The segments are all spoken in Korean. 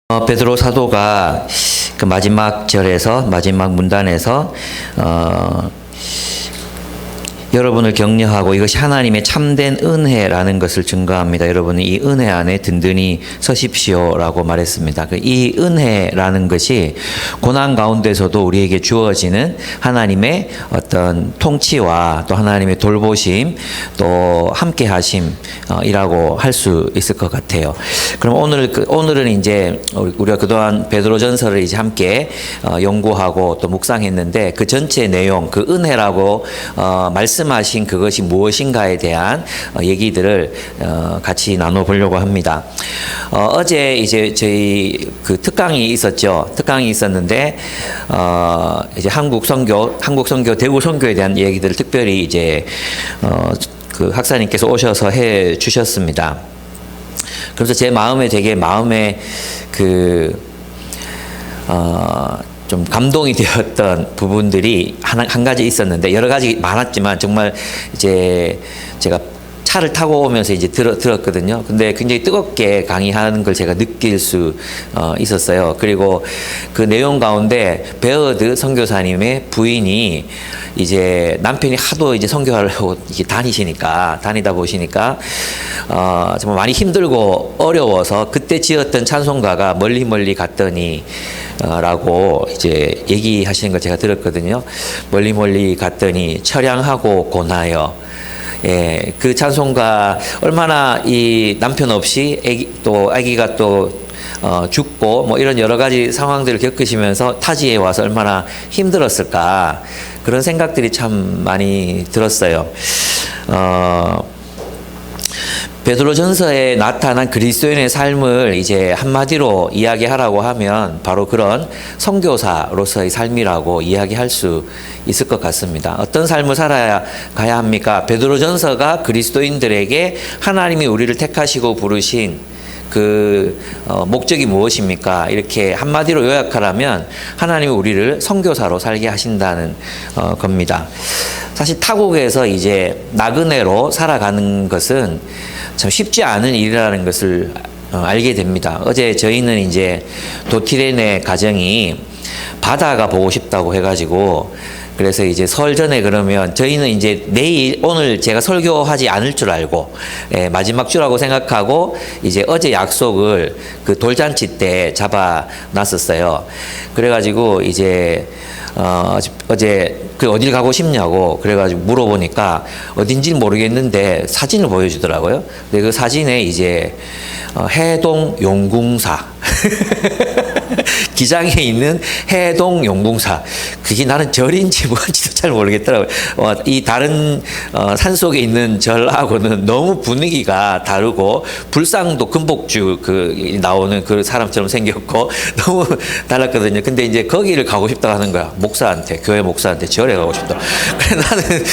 베드로 사도가 그 마지막 절에서 마지막 문단에서 여러분을 격려하고 이것이 하나님의 참된 은혜라는 것을 증거합니다. 여러분은 이 은혜 안에 든든히 서십시오라고 말했습니다. 이 은혜라는 것이 고난 가운데서도 우리에게 주어지는 하나님의 어떤 통치와 또 하나님의 돌보심 또 함께하심이라고 할 수 있을 것 같아요. 그럼 오늘은 이제 우리가 그동안 베드로전서를 이제 함께 연구하고 또 묵상했는데 그 전체 내용, 그 은혜라고 말씀하신 그것이 무엇인가에 대한 얘기들을 같이 나눠보려고 합니다. 어제 이제 저희 그 특강이 있었죠. 특강이 있었는데 이제 한국 선교, 대구 선교에 대한 얘기들을 특별히 이제 그 학사님께서 오셔서 해 주셨습니다. 그래서 제 마음에 좀 감동이 되었던 부분들이 한 가지 있었는데 여러 가지 많았지만 정말 이제 제가 차를 타고 오면서 이제 들었거든요. 근데 굉장히 뜨겁게 강의하는 걸 제가 느낄 수 있었어요. 그리고 그 내용 가운데 베어드 선교사님의 부인이 이제 남편이 하도 이제 선교하려고 이제 다니다 보시니까 정말 많이 힘들고 어려워서 그때 지었던 찬송가가 멀리 갔더니 라고 이제 얘기하시는 걸 제가 들었거든요. 멀리 갔더니 처량하고 고나여. 예, 그 찬송가 얼마나 이 남편 없이 아기가 죽고 뭐 이런 여러 가지 상황들을 겪으시면서 타지에 와서 얼마나 힘들었을까 그런 생각들이 참 많이 들었어요. 베드로전서에 나타난 그리스도인의 삶을 이제 한마디로 이야기하라고 하면 바로 그런 선교사로서의 삶이라고 이야기할 수 있을 것 같습니다. 어떤 삶을 살아가야 합니까? 베드로전서가 그리스도인들에게 하나님이 우리를 택하시고 부르신 그 목적이 무엇입니까? 이렇게 한마디로 요약하라면 하나님이 우리를 선교사로 살게 하신다는 겁니다. 사실 타국에서 이제 나그네로 살아가는 것은 참 쉽지 않은 일이라는 것을 알게 됩니다. 어제 저희는 이제 도티렌의 가정이 바다가 보고 싶다고 해가지고 그래서 이제 설 전에 그러면 저희는 이제 오늘 제가 설교하지 않을 줄 알고 마지막 주라고 생각하고 이제 어제 약속을 그 돌잔치 때 잡아 놨었어요. 그래가지고 이제 어제 그 어딜 가고 싶냐고 그래가지고 물어보니까 어딘지는 모르겠는데 사진을 보여주더라고요. 근데 그 사진에 이제 해동 용궁사 기장에 있는 해동 용궁사 그게 나는 절인지 뭔지도 잘 모르겠더라고요. 이 다른 산속에 있는 절하고는 너무 분위기가 다르고 불상도 금복주 그 나오는 그 사람처럼 생겼고 너무 달랐거든요. 근데 이제 거기를 가고 싶다고 하는 거야. 교회 목사한테 절에 가고 싶다. 그래 나는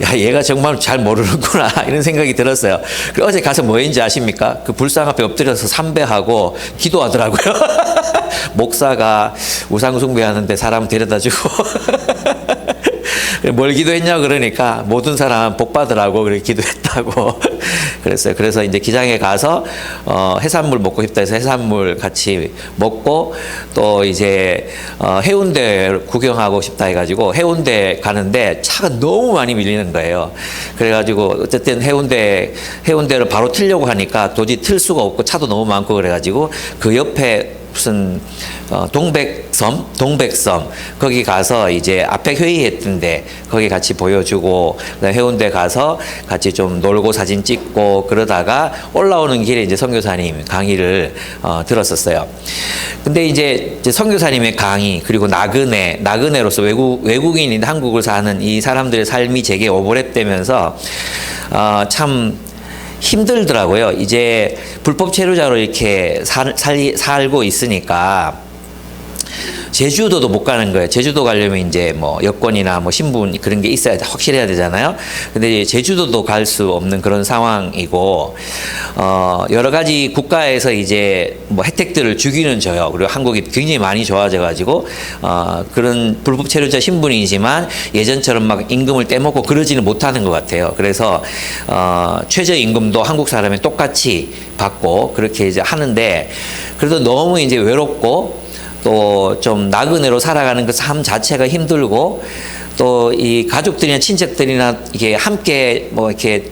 야 얘가 정말 잘 모르는구나 이런 생각이 들었어요. 그리고 어제 가서 뭐 했는지 아십니까? 그 불상 앞에 엎드려서 삼배하고 기도하더라고요. 목사가 우상 숭배하는데 사람 데려다주고 뭘 기도했냐 그러니까 모든 사람 복 받으라고 그렇게 기도했다고 그랬어요. 그래서 이제 기장에 가서 해산물 먹고 싶다 해서 해산물 같이 먹고 또 이제 해운대 구경하고 싶다 해가지고 해운대 가는데 차가 너무 많이 밀리는 거예요. 그래가지고 어쨌든 해운대를 바로 틀려고 하니까 도저히 틀 수가 없고 차도 너무 많고 그래가지고 그 옆에 무슨 동백섬 거기 가서 이제 앞에 회의했던데 거기 같이 보여주고 해운대 가서 같이 좀 놀고 사진 찍고 그러다가 올라오는 길에 이제 선교사님 강의를 들었었어요. 근데 이제 선교사님의 강의 그리고 나그네로서 외국인인 한국을 사는 이 사람들의 삶이 제게 오버랩되면서 참 힘들더라고요. 이제 불법 체류자로 이렇게 살고 있으니까 제주도도 못 가는 거예요. 제주도 가려면 이제 뭐 여권이나 뭐 신분 그런 게 있어야 확실해야 되잖아요. 근데 이제 제주도도 갈 수 없는 그런 상황이고, 여러 가지 국가에서 이제 뭐 혜택들을 주기는 줘요. 그리고 한국이 굉장히 많이 좋아져가지고, 그런 불법 체류자 신분이지만 예전처럼 막 임금을 떼먹고 그러지는 못하는 것 같아요. 그래서, 최저임금도 한국 사람이 똑같이 받고 그렇게 이제 하는데, 그래도 너무 이제 외롭고 또 좀 나그네로 살아가는 그 삶 자체가 힘들고, 또 이 가족들이나 친척들이나 이게 함께 뭐 이렇게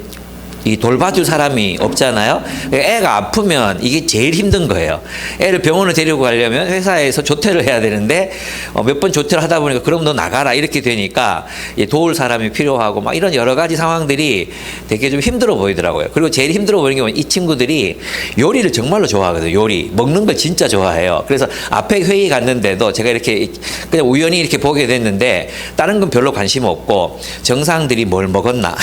이 돌봐줄 사람이 없잖아요. 애가 아프면 이게 제일 힘든 거예요. 애를 병원을 데리고 가려면 회사에서 조퇴를 해야 되는데, 몇 번 조퇴를 하다 보니까 그럼 너 나가라 이렇게 되니까 도울 사람이 필요하고 막 이런 여러 가지 상황들이 되게 좀 힘들어 보이더라고요. 그리고 제일 힘들어 보이는 게 이 친구들이 요리를 정말로 좋아하거든요. 요리 먹는 걸 진짜 좋아해요. 그래서 앞에 회의 갔는데도 제가 이렇게 그냥 우연히 이렇게 보게 됐는데, 다른 건 별로 관심 없고 정상들이 뭘 먹었나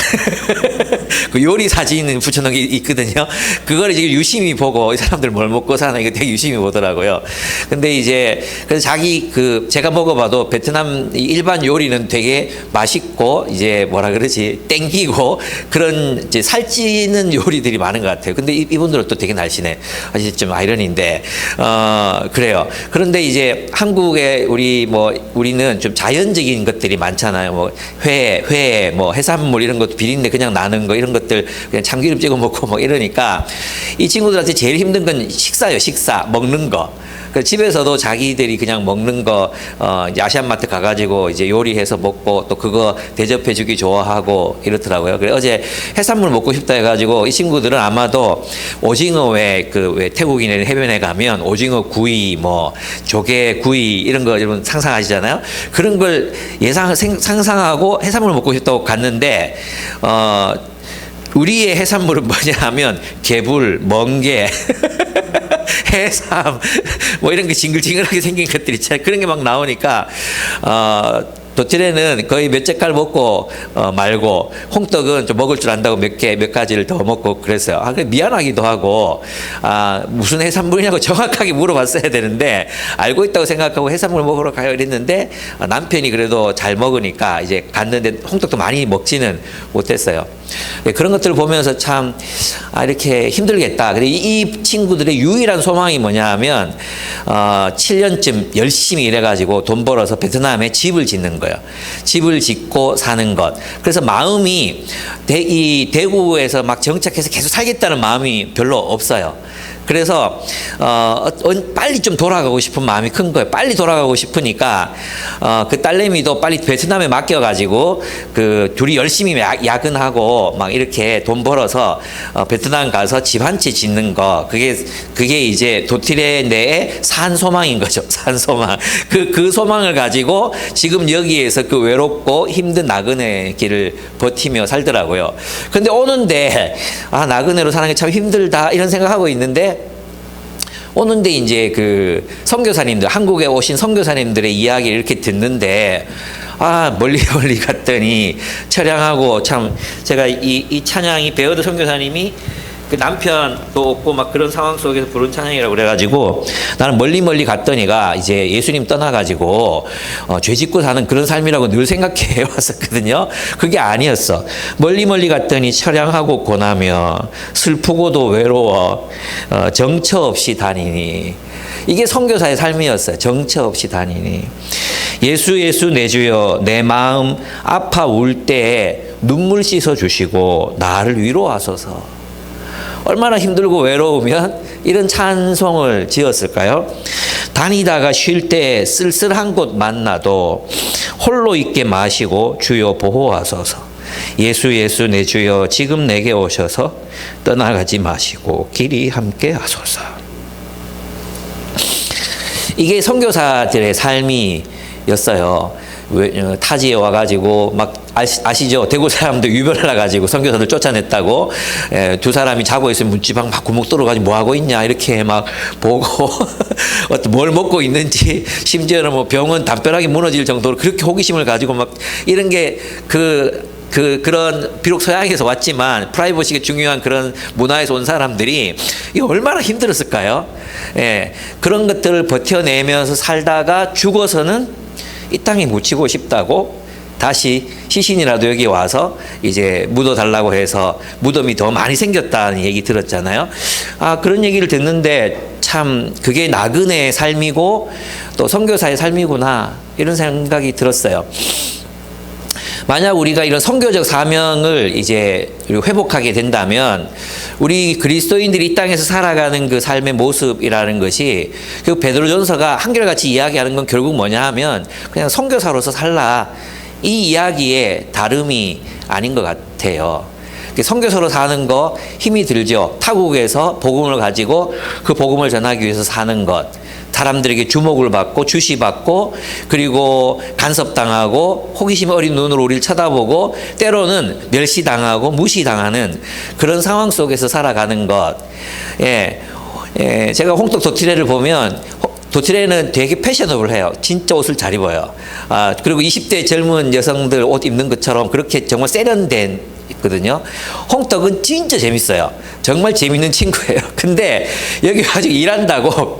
그 요리 사진을 붙여놓은 게 있거든요. 그걸 이제 유심히 보고 이 사람들 뭘 먹고 사나 이거 되게 유심히 보더라고요. 근데 이제 그래서 자기 그 제가 먹어봐도 베트남 일반 요리는 되게 맛있고 이제 뭐라 그러지 땡기고 그런 이제 살찌는 요리들이 많은 것 같아요. 근데 이분들은 또 되게 날씬해. 사실 좀 아이러니인데 그래요. 그런데 이제 한국에 우리는 좀 자연적인 것들이 많잖아요. 뭐 회, 뭐 해산물 이런 것도 비린내 그냥 나는 거 이런 것들 그냥 참기름 찍어 먹고 뭐 이러니까 이 친구들한테 제일 힘든 건 식사예요. 식사 먹는 거. 그 집에서도 자기들이 그냥 먹는 거 이제 아시안마트 가가지고 이제 요리해서 먹고 또 그거 대접해주기 좋아하고 이렇더라고요. 그래 어제 해산물 먹고 싶다 해가지고 이 친구들은 아마도 오징어 왜 태국인의 해변에 가면 오징어 구이 뭐 조개 구이 이런 거 여러분 상상하시잖아요. 그런 걸 상상하고 해산물 먹고 싶다고 갔는데 우리의 해산물은 뭐냐 하면 개불, 멍게, 해삼 뭐 이런 게 징글징글하게 생긴 것들 있잖아요. 그런 게 막 나오니까 도티레는 거의 몇 젓갈 먹고 말고 홍떡은 좀 먹을 줄 안다고 몇 가지를 더 먹고 그랬어요. 그래 미안하기도 하고 무슨 해산물이냐고 정확하게 물어봤어야 되는데 알고 있다고 생각하고 해산물 먹으러 가요 이랬는데 남편이 그래도 잘 먹으니까 이제 갔는데 홍떡도 많이 먹지는 못했어요. 그런 것들을 보면서 참 이렇게 힘들겠다. 근데 이 친구들의 유일한 소망이 뭐냐 하면 7년쯤 열심히 일해가지고 돈 벌어서 베트남에 집을 짓는 거예요. 집을 짓고 사는 것. 그래서 마음이 이 대구에서 막 정착해서 계속 살겠다는 마음이 별로 없어요. 그래서 빨리 좀 돌아가고 싶은 마음이 큰 거예요. 빨리 돌아가고 싶으니까 그 딸내미도 빨리 베트남에 맡겨가지고 그 둘이 열심히 야근하고 막 이렇게 돈 벌어서 베트남 가서 집 한 채 짓는 거 그게 이제 도티레 내의 산 소망인 거죠. 산 소망. 그 소망을 가지고 지금 여기에서 그 외롭고 힘든 나그네 길을 버티며 살더라고요. 근데 오는데 나그네로 사는 게 참 힘들다 이런 생각하고 있는데 오는데 이제 그 선교사님들 한국에 오신 선교사님들의 이야기를 이렇게 듣는데 멀리 갔더니 처량하고 참 제가 이 찬양이 베어드 선교사님이 그 남편도 없고 막 그런 상황 속에서 부른 찬양이라고 그래가지고 나는 멀리 갔더니가 이제 예수님 떠나가지고 죄 짓고 사는 그런 삶이라고 늘 생각해 왔었거든요. 그게 아니었어. 멀리 갔더니 처량하고 고나며 슬프고도 외로워 정처 없이 다니니 이게 선교사의 삶이었어요. 정처 없이 다니니 예수 내 주여 내 마음 아파 울 때에 눈물 씻어 주시고 나를 위로하소서. 얼마나 힘들고 외로우면 이런 찬송을 지었을까요? 다니다가 쉴 때 쓸쓸한 곳 만나도 홀로 있게 마시고 주여 보호하소서. 예수 내 주여 지금 내게 오셔서 떠나가지 마시고 길이 함께 하소서. 이게 선교사들의 삶이었어요. 타지에 와가지고 막 아시죠? 대구 사람들 유별나가지고 선교사들 쫓아냈다고 두 사람이 자고 있으면 문지방 막 구멍 뚫어가지고 뭐 하고 있냐 이렇게 막 보고 뭘 먹고 있는지 심지어는 뭐 병원 담벼락이 무너질 정도로 그렇게 호기심을 가지고 막 이런 게 그 그런 비록 서양에서 왔지만 프라이버시가 중요한 그런 문화에서 온 사람들이 이 얼마나 힘들었을까요? 예, 그런 것들을 버텨내면서 살다가 죽어서는 이 땅에 묻히고 싶다고 다시 시신이라도 여기 와서 이제 묻어달라고 해서 무덤이 더 많이 생겼다는 얘기 들었잖아요. 그런 얘기를 듣는데 참 그게 나그네의 삶이고 또 선교사의 삶이구나 이런 생각이 들었어요. 만약 우리가 이런 선교적 사명을 이제 회복하게 된다면 우리 그리스도인들이 이 땅에서 살아가는 그 삶의 모습이라는 것이 그 베드로전서가 한결같이 이야기하는 건 결국 뭐냐 하면 그냥 선교사로서 살라 이 이야기의 다름이 아닌 것 같아요. 선교사로 사는 거 힘이 들죠. 타국에서 복음을 가지고 그 복음을 전하기 위해서 사는 것. 사람들에게 주목을 받고 주시받고 그리고 간섭당하고 호기심 어린 눈으로 우리를 쳐다보고 때로는 멸시당하고 무시당하는 그런 상황 속에서 살아가는 것. 제가 홍떡 도티레를 보면 도티레는 되게 패셔너블해요. 진짜 옷을 잘 입어요. 그리고 20대 젊은 여성들 옷 입는 것처럼 그렇게 정말 세련된 있거든요. 홍떡은 진짜 재밌어요. 정말 재밌는 친구예요. 근데 여기 가지고 일한다고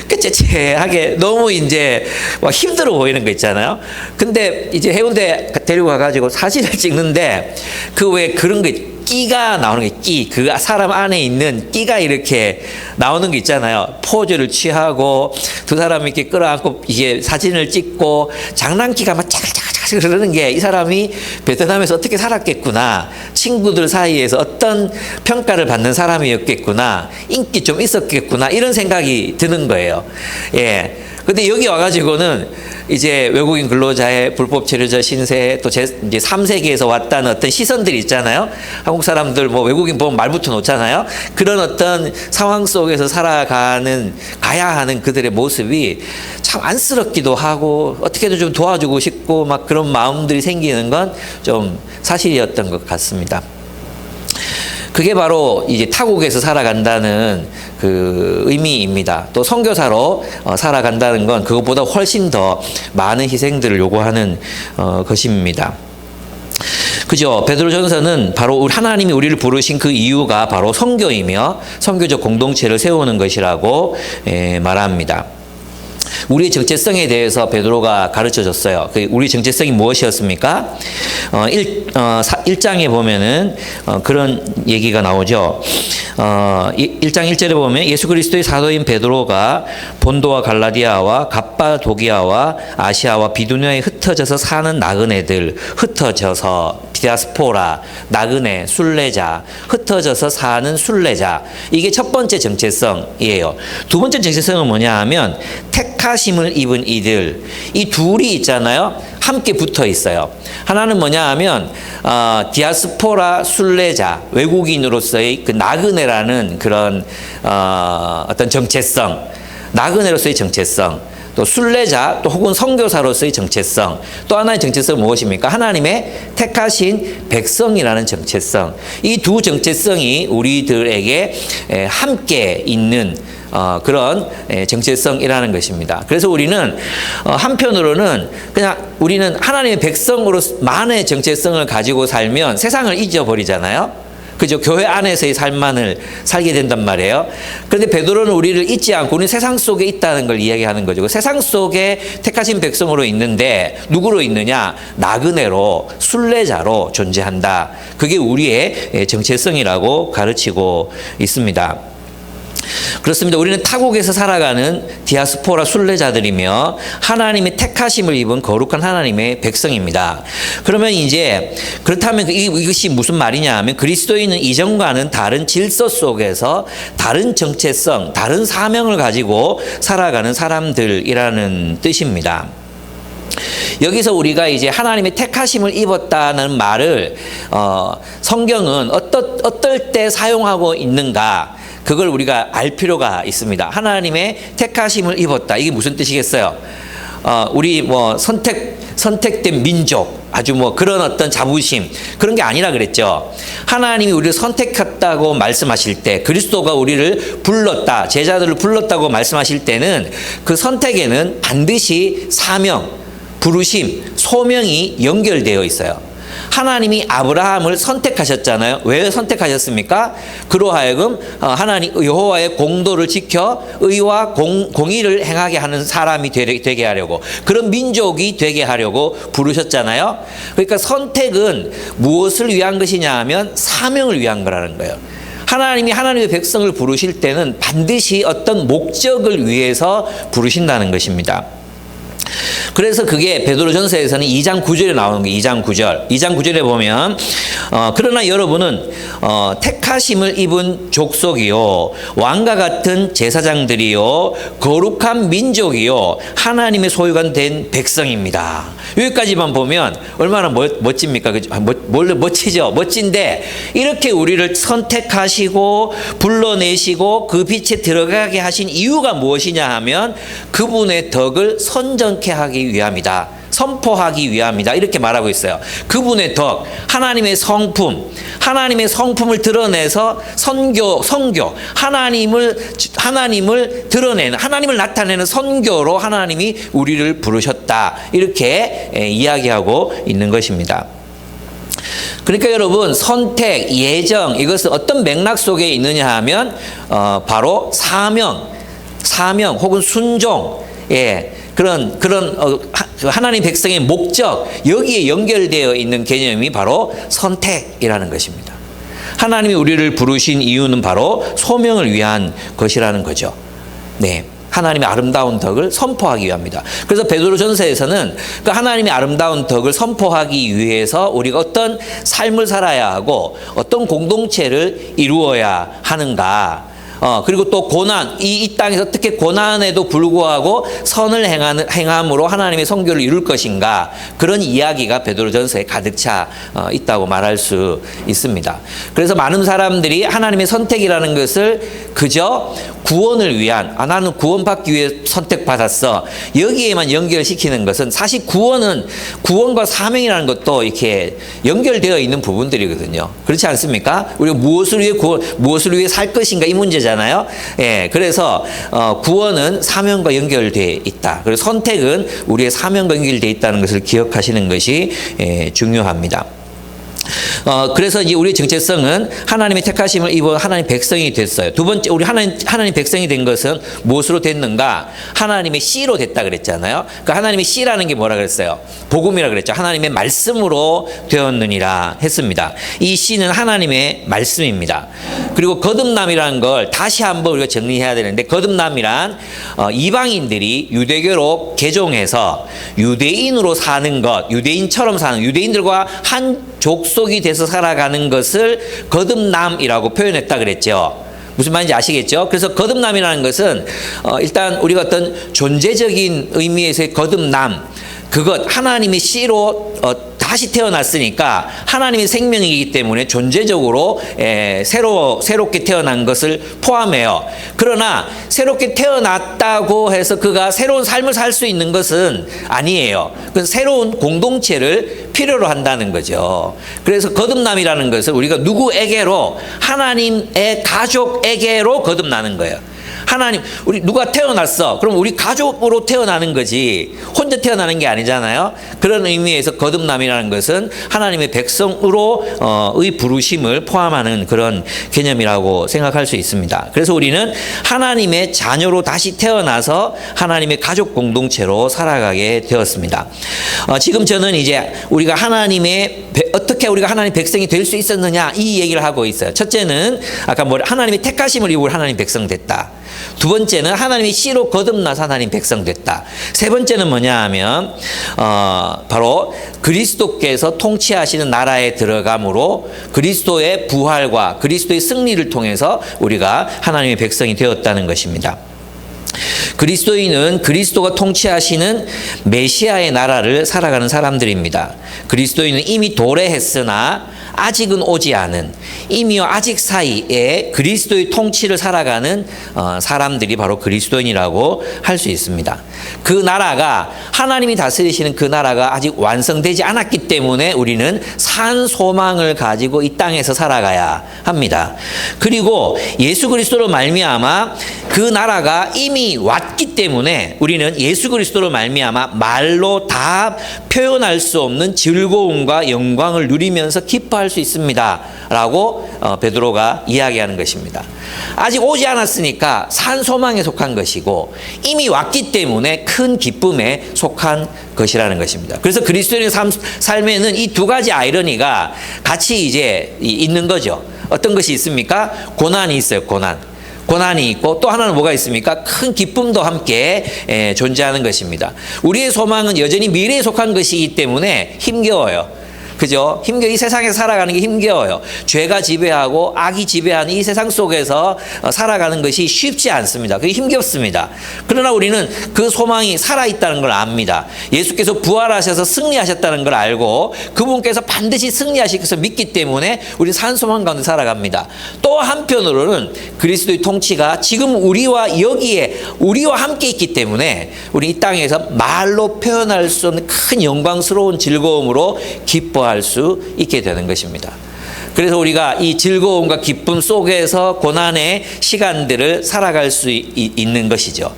깨째째하게 너무 이제 막 힘들어 보이는 거 있잖아요. 근데 이제 해운대 데리고 가가지고 사진을 찍는데 그 왜 그런 거 끼가 나오는 게 끼, 그 사람 안에 있는 끼가 이렇게 나오는 게 있잖아요. 포즈를 취하고 두 사람이 이렇게 끌어안고 이게 사진을 찍고 장난기가 막 짜글짜글 그러는 게 이 사람이 베트남에서 어떻게 살았겠구나, 친구들 사이에서 어떤 평가를 받는 사람이었겠구나, 인기 좀 있었겠구나 이런 생각이 드는 거예요. 근데 여기 와가지고는 이제 외국인 근로자의 불법 체류자 신세 또 이제 3세기에서 왔다는 어떤 시선들이 있잖아요. 한국 사람들 뭐 외국인 보면 말부터 놓잖아요. 그런 어떤 상황 속에서 가야 하는 그들의 모습이 참 안쓰럽기도 하고 어떻게든 좀 도와주고 싶고 막 그런 마음들이 생기는 건 좀 사실이었던 것 같습니다. 그게 바로 이제 타국에서 살아간다는 그 의미입니다. 또 선교사로 살아간다는 건 그것보다 훨씬 더 많은 희생들을 요구하는 것입니다. 그죠? 베드로전서는 바로 하나님이 우리를 부르신 그 이유가 바로 선교이며 선교적 공동체를 세우는 것이라고 말합니다. 우리의 정체성에 대해서 베드로가 가르쳐 줬어요. 우리 정체성이 무엇이었습니까? 1장에 보면은 그런 얘기가 나오죠. 1장 1절에 보면 예수 그리스도의 사도인 베드로가 본도와 갈라디아와 갑바도기아와 아시아와 비두냐에 흩어져서 사는 나그네들, 흩어져서 디아스포라, 나그네, 순례자, 흩어져서 사는 순례자. 이게 첫 번째 정체성이에요. 두 번째 정체성은 뭐냐 하면 택하심을 입은 이들. 이 둘이 있잖아요. 함께 붙어 있어요. 하나는 뭐냐 하면 디아스포라 순례자, 외국인으로서의 그 나그네라는 그런 어떤 정체성, 나그네로서의 정체성. 또 순례자 또 혹은 선교사로서의 정체성, 또 하나의 정체성은 무엇입니까? 하나님의 택하신 백성이라는 정체성. 이 두 정체성이 우리들에게 함께 있는 그런 정체성이라는 것입니다. 그래서 우리는 한편으로는 그냥 우리는 하나님의 백성으로만의 정체성을 가지고 살면 세상을 잊어버리잖아요. 그죠? 교회 안에서의 삶만을 살게 된단 말이에요. 그런데 베드로는 우리를 잊지 않고 우리는 세상 속에 있다는 걸 이야기하는 거죠. 세상 속에 택하신 백성으로 있는데 누구로 있느냐? 나그네로, 순례자로 존재한다. 그게 우리의 정체성이라고 가르치고 있습니다. 그렇습니다. 우리는 타국에서 살아가는 디아스포라 순례자들이며 하나님의 택하심을 입은 거룩한 하나님의 백성입니다. 그러면 이제 그렇다면 이것이 무슨 말이냐 하면 그리스도인은 이전과는 다른 질서 속에서 다른 정체성, 다른 사명을 가지고 살아가는 사람들이라는 뜻입니다. 여기서 우리가 이제 하나님의 택하심을 입었다는 말을 성경은 어떨 때 사용하고 있는가, 그걸 우리가 알 필요가 있습니다. 하나님의 택하심을 입었다. 이게 무슨 뜻이겠어요? 우리 뭐 선택된 민족, 아주 뭐 그런 어떤 자부심, 그런 게 아니라 그랬죠. 하나님이 우리를 선택했다고 말씀하실 때, 그리스도가 우리를 불렀다, 제자들을 불렀다고 말씀하실 때는 그 선택에는 반드시 사명, 부르심, 소명이 연결되어 있어요. 하나님이 아브라함을 선택하셨잖아요. 왜 선택하셨습니까? 그로 하여금 하나님 여호와의 공도를 지켜 의와 공의를 행하게 하는 사람이 되게 하려고, 그런 민족이 되게 하려고 부르셨잖아요. 그러니까 선택은 무엇을 위한 것이냐 하면 사명을 위한 거라는 거예요. 하나님이 하나님의 백성을 부르실 때는 반드시 어떤 목적을 위해서 부르신다는 것입니다. 그래서 그게 베드로전서에서는 2장 9절에 나오는 게 2장 9절. 2장 9절에 보면 그러나 여러분은 택하심을 입은 족속이요 왕과 같은 제사장들이요 거룩한 민족이요 하나님의 소유가 된 백성입니다. 여기까지만 보면 얼마나 멋집니까? 멋지죠? 멋진데 이렇게 우리를 선택하시고 불러내시고 그 빛에 들어가게 하신 이유가 무엇이냐 하면 그분의 덕을 선전케 하기 위함이다. 선포하기 위함이다. 이렇게 말하고 있어요. 그분의 덕, 하나님의 성품을 드러내서 성교, 하나님을 드러내는, 하나님을 나타내는 선교로 하나님이 우리를 부르셨다. 이렇게 이야기하고 있는 것입니다. 그러니까 여러분, 선택, 예정, 이것은 어떤 맥락 속에 있느냐 하면 바로 사명 혹은 순종, 그런 하나님 백성의 목적, 여기에 연결되어 있는 개념이 바로 선택이라는 것입니다. 하나님이 우리를 부르신 이유는 바로 소명을 위한 것이라는 거죠. 네. 하나님의 아름다운 덕을 선포하기 위함이다. 그래서 베드로전서에서는 그 하나님의 아름다운 덕을 선포하기 위해서 우리가 어떤 삶을 살아야 하고 어떤 공동체를 이루어야 하는가, 그리고 또 고난, 이 땅에서 어떻게 고난에도 불구하고 선을 행함으로 하나님의 성교를 이룰 것인가, 그런 이야기가 베드로전서에 가득 차 있다고 말할 수 있습니다. 그래서 많은 사람들이 하나님의 선택이라는 것을 그저 구원을 위한, 나는 구원받기 위해 선택받았어, 여기에만 연결시키는 것은, 사실 구원과 사명이라는 것도 이렇게 연결되어 있는 부분들이거든요. 그렇지 않습니까? 우리가 무엇을 위해 살 것인가, 이 문제잖아요. 그래서 구원은 사명과 연결되어 있다. 그리고 선택은 우리의 사명과 연결되어 있다는 것을 기억하시는 것이 중요합니다. 그래서 이제 우리의 정체성은 하나님의 택하심을 입어 하나님 백성이 됐어요. 두 번째, 우리 하나님 백성이 된 것은 무엇으로 됐는가? 하나님의 씨로 됐다 그랬잖아요. 그러니까 하나님의 씨라는 게 뭐라 그랬어요? 복음이라 그랬죠. 하나님의 말씀으로 되었느니라 했습니다. 이 씨는 하나님의 말씀입니다. 그리고 거듭남이라는 걸 다시 한번 우리가 정리해야 되는데, 거듭남이란 이방인들이 유대교로 개종해서 유대인으로 사는 것, 유대인처럼 사는, 유대인들과 한 족속이 돼서 살아가는 것을 거듭남이라고 표현했다 그랬죠. 무슨 말인지 아시겠죠? 그래서 거듭남이라는 것은 일단 우리가 어떤 존재적인 의미에서의 거듭남, 그것 하나님의 씨로 다시 태어났으니까 하나님의 생명이기 때문에 존재적으로 새롭게 태어난 것을 포함해요. 그러나 새롭게 태어났다고 해서 그가 새로운 삶을 살 수 있는 것은 아니에요. 그 새로운 공동체를 필요로 한다는 거죠. 그래서 거듭남이라는 것은 우리가 누구에게로, 하나님의 가족에게로 거듭나는 거예요. 하나님, 우리 누가 태어났어? 그럼 우리 가족으로 태어나는 거지, 혼자 태어나는 게 아니잖아요. 그런 의미에서 거듭남이라는 것은 하나님의 백성으로 의 부르심을 포함하는 그런 개념이라고 생각할 수 있습니다. 그래서 우리는 하나님의 자녀로 다시 태어나서 하나님의 가족 공동체로 살아가게 되었습니다. 지금 저는 이제 우리가 어떻게 우리가 하나님 백성이 될 수 있었느냐, 이 얘기를 하고 있어요. 첫째는 아까 하나님의 택하심을 입고 하나님 백성 됐다. 두 번째는 하나님의 씨로 거듭나서 하나님 백성 됐다. 세 번째는 뭐냐 하면 바로 그리스도께서 통치하시는 나라에 들어감으로 그리스도의 부활과 그리스도의 승리를 통해서 우리가 하나님의 백성이 되었다는 것입니다. 그리스도인은 그리스도가 통치하시는 메시아의 나라를 살아가는 사람들입니다. 그리스도인은 이미 도래했으나 아직은 오지 않은 이미와 아직 사이에 그리스도의 통치를 살아가는 사람들이 바로 그리스도인이라고 할 수 있습니다. 그 나라가 하나님이 다스리시는 그 나라가 아직 완성되지 않았기 때문에 우리는 산 소망을 가지고 이 땅에서 살아가야 합니다. 그리고 예수 그리스도로 말미암아 그 나라가 이미 왔기 때문에 우리는 예수 그리스도로 말미암아 말로 다 표현할 수 없는 즐거움과 영광을 누리면서 기뻐할 수 있습니다. 라고 베드로가 이야기하는 것입니다. 아직 오지 않았으니까 산 소망에 속한 것이고 이미 왔기 때문에 큰 기쁨에 속한 것이라는 것입니다. 그래서 그리스도인의 삶에는 이 두 가지 아이러니가 같이 이제 있는 거죠. 어떤 것이 있습니까? 고난이 있어요. 고난이 있고 또 하나는 뭐가 있습니까? 큰 기쁨도 함께 존재하는 것입니다. 우리의 소망은 여전히 미래에 속한 것이기 때문에 힘겨워요. 그죠? 이 세상에서 살아가는 게 힘겨워요. 죄가 지배하고 악이 지배하는 이 세상 속에서 살아가는 것이 쉽지 않습니다. 그게 힘겹습니다. 그러나 우리는 그 소망이 살아있다는 걸 압니다. 예수께서 부활하셔서 승리하셨다는 걸 알고 그분께서 반드시 승리하실 것을 믿기 때문에 우리는 산 소망 가운데 살아갑니다. 또 한편으로는 그리스도의 통치가 지금 우리와 함께 있기 때문에 우리 이 땅에서 말로 표현할 수 없는 큰 영광스러운 즐거움으로 기뻐할 수 있게 되는 것입니다. 그래서 우리가 이 즐거움과 기쁨 속에서 고난의 시간들을 살아갈 수 있는 것이죠.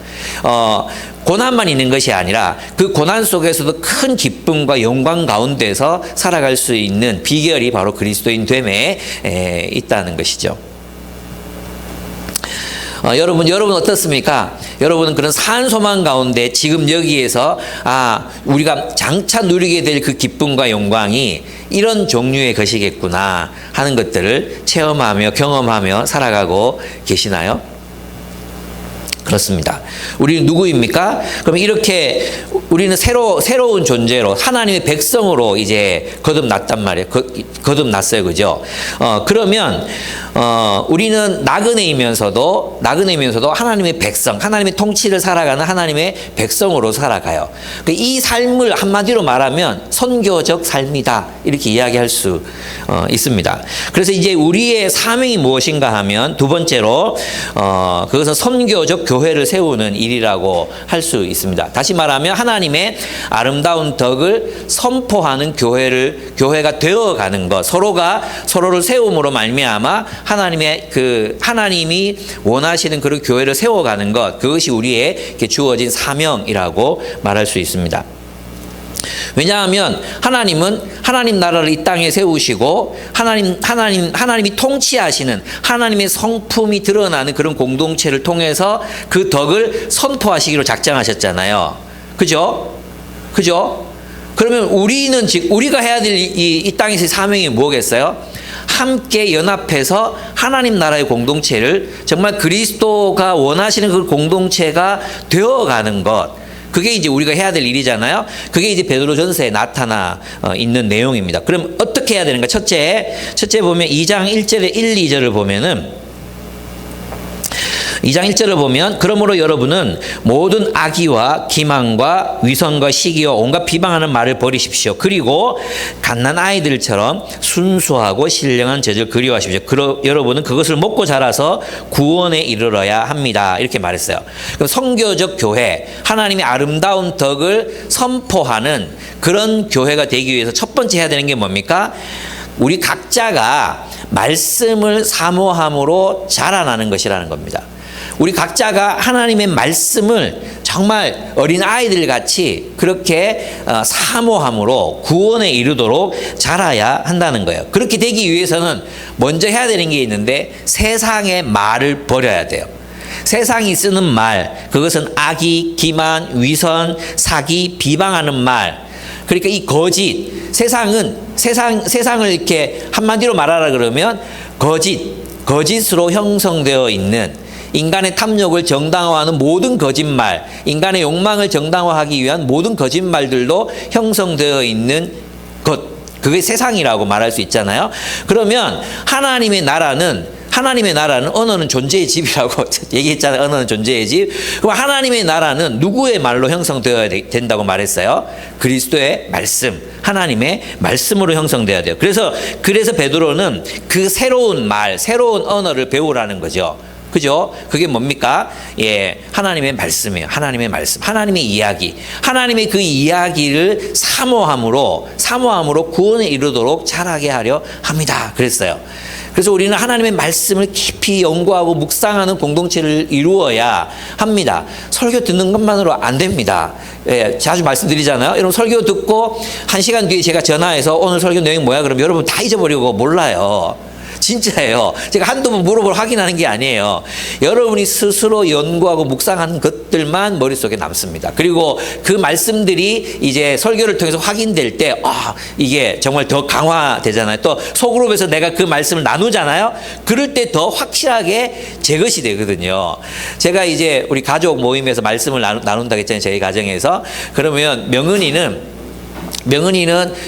고난만 있는 것이 아니라 그 고난 속에서도 큰 기쁨과 영광 가운데서 살아갈 수 있는 비결이 바로 그리스도인 됨에 있다는 것이죠. 여러분 어떻습니까? 여러분은 그런 산 소망 가운데 지금 여기에서 우리가 장차 누리게 될 그 기쁨과 영광이 이런 종류의 것이겠구나 하는 것들을 체험하며 경험하며 살아가고 계시나요? 그렇습니다. 우리는 누구입니까? 그럼 이렇게 우리는 새로운 존재로 하나님의 백성으로 이제 거듭났단 말이에요. 거듭났어요. 그죠? 그러면 우리는 나그네이면서도 하나님의 백성, 하나님의 통치를 살아가는 하나님의 백성으로 살아가요. 이 삶을 한마디로 말하면 선교적 삶이다. 이렇게 이야기할 수 있습니다. 그래서 이제 우리의 사명이 무엇인가 하면 두 번째로 그것은 선교적 교회를 세우는 일이라고 할 수 있습니다. 다시 말하면 하나님의 아름다운 덕을 선포하는 교회가 되어가는 것, 서로가 서로를 세움으로 말미암아 하나님이 원하시는 그런 교회를 세워가는 것, 그것이 우리에게 주어진 사명이라고 말할 수 있습니다. 왜냐하면 하나님은 하나님 나라를 이 땅에 세우시고 하나님이 통치하시는 하나님의 성품이 드러나는 그런 공동체를 통해서 그 덕을 선포하시기로 작정하셨잖아요. 그죠? 그러면 우리가 해야 될 이 땅에서의 사명이 뭐겠어요? 함께 연합해서 하나님 나라의 공동체를 정말 그리스도가 원하시는 그 공동체가 되어가는 것, 그게 이제 우리가 해야 될 일이잖아요. 그게 이제 베드로전서에 나타나 있는 내용입니다. 그럼 어떻게 해야 되는가? 첫째 보면 2장 1절에 1, 2절을 보면은 2장 1절을 보면 그러므로 여러분은 모든 악의와 기만과 위선과 시기와 온갖 비방하는 말을 버리십시오. 그리고 갓난 아이들처럼 순수하고 신령한 젖을 그리워하십시오. 여러분은 그것을 먹고 자라서 구원에 이르러야 합니다. 이렇게 말했어요. 그럼 선교적 교회, 하나님의 아름다운 덕을 선포하는 그런 교회가 되기 위해서 첫 번째 해야 되는 게 뭡니까? 우리 각자가 말씀을 사모함으로 자라나는 것이라는 겁니다. 우리 각자가 하나님의 말씀을 정말 어린 아이들 같이 그렇게 사모함으로 구원에 이르도록 자라야 한다는 거예요. 그렇게 되기 위해서는 먼저 해야 되는 게 있는데 세상의 말을 버려야 돼요. 세상이 쓰는 말, 그것은 악의, 기만, 위선, 사기, 비방하는 말. 그러니까 이 거짓, 세상을 이렇게 한마디로 말하라 그러면 거짓으로 형성되어 있는 인간의 탐욕을 정당화하는 모든 거짓말, 인간의 욕망을 정당화하기 위한 모든 거짓말들도 형성되어 있는 것, 그게 세상이라고 말할 수 있잖아요. 그러면 하나님의 나라는 하나님의 나라는 언어는 존재의 집이라고 얘기했잖아요. 언어는 존재의 집. 그럼 하나님의 나라는 누구의 말로 형성되어야 된다고 말했어요? 그리스도의 말씀, 하나님의 말씀으로 형성되어야 돼요. 그래서 베드로는 그 새로운 말, 새로운 언어를 배우라는 거죠. 그죠? 그게 뭡니까? 예, 하나님의 말씀이에요. 하나님의 말씀, 하나님의 이야기, 하나님의 그 이야기를 사모함으로 구원에 이르도록 자라게 하려 합니다. 그랬어요. 그래서 우리는 하나님의 말씀을 깊이 연구하고 묵상하는 공동체를 이루어야 합니다. 설교 듣는 것만으로 안 됩니다. 예, 자주 말씀드리잖아요. 여러분 설교 듣고 1시간 뒤에 제가 전화해서 오늘 설교 내용이 뭐야? 그러면 여러분 다 잊어버리고 몰라요. 진짜예요. 제가 한두 번 물어보고 확인하는 게 아니에요. 여러분이 스스로 연구하고 묵상하는 것들만 머릿속에 남습니다. 그리고 그 말씀들이 이제 설교를 통해서 확인될 때, 이게 정말 더 강화되잖아요. 또 소그룹에서 내가 그 말씀을 나누잖아요. 그럴 때 더 확실하게 제 것이 되거든요. 제가 이제 우리 가족 모임에서 말씀을 나눈다고 했잖아요. 저희 가정에서. 그러면 명은이는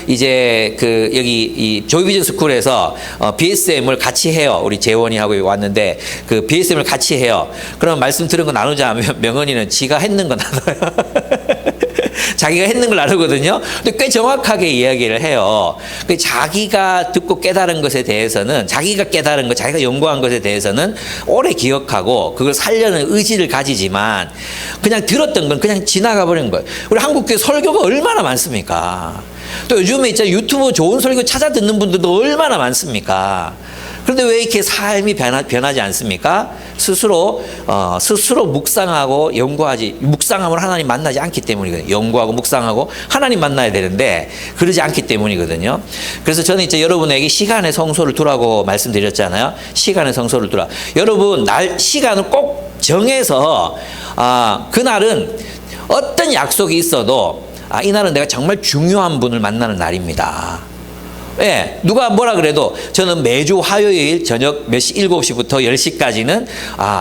이제 여기 이 조이비전 스쿨에서 BSM을 같이 해요. 우리 재원이 하고 왔는데 그 BSM을 같이 해요. 그럼 말씀 들은 거 나누자면 명은이는 지가 했는 거 나눠요. 자기가 했는 걸 나누거든요. 근데 꽤 정확하게 이야기를 해요. 자기가 듣고 깨달은 것에 대해서는, 자기가 깨달은 것, 자기가 연구한 것에 대해서는 오래 기억하고 그걸 살려는 의지를 가지지만 그냥 들었던 건 그냥 지나가 버린 거예요. 우리 한국교회 설교가 얼마나 많습니까? 또 요즘에 있잖아요. 유튜브 좋은 설교 찾아 듣는 분들도 얼마나 많습니까? 그런데 왜 이렇게 삶이 변하지 않습니까? 스스로 묵상하고 묵상함으로 하나님 만나지 않기 때문이거든요. 연구하고 묵상하고 하나님 만나야 되는데 그러지 않기 때문이거든요. 그래서 저는 이제 여러분에게 시간의 성소를 두라고 말씀드렸잖아요. 시간의 성소를 두라. 여러분 시간을 꼭 정해서 그날은 어떤 약속이 있어도 이날은 내가 정말 중요한 분을 만나는 날입니다. 예, 누가 뭐라 그래도 저는 매주 화요일 저녁 몇 시, 7시부터 10시까지는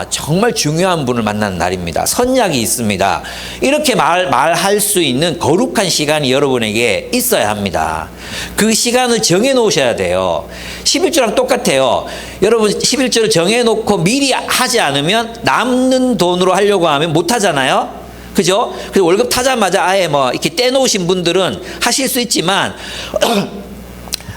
정말 중요한 분을 만나는 날입니다. 선약이 있습니다. 이렇게 말할 수 있는 거룩한 시간이 여러분에게 있어야 합니다. 그 시간을 정해 놓으셔야 돼요. 11조랑 똑같아요. 여러분 11조를 정해 놓고 미리 하지 않으면 남는 돈으로 하려고 하면 못 하잖아요. 그죠? 그래서 월급 타자마자 아예 이렇게 떼놓으신 분들은 하실 수 있지만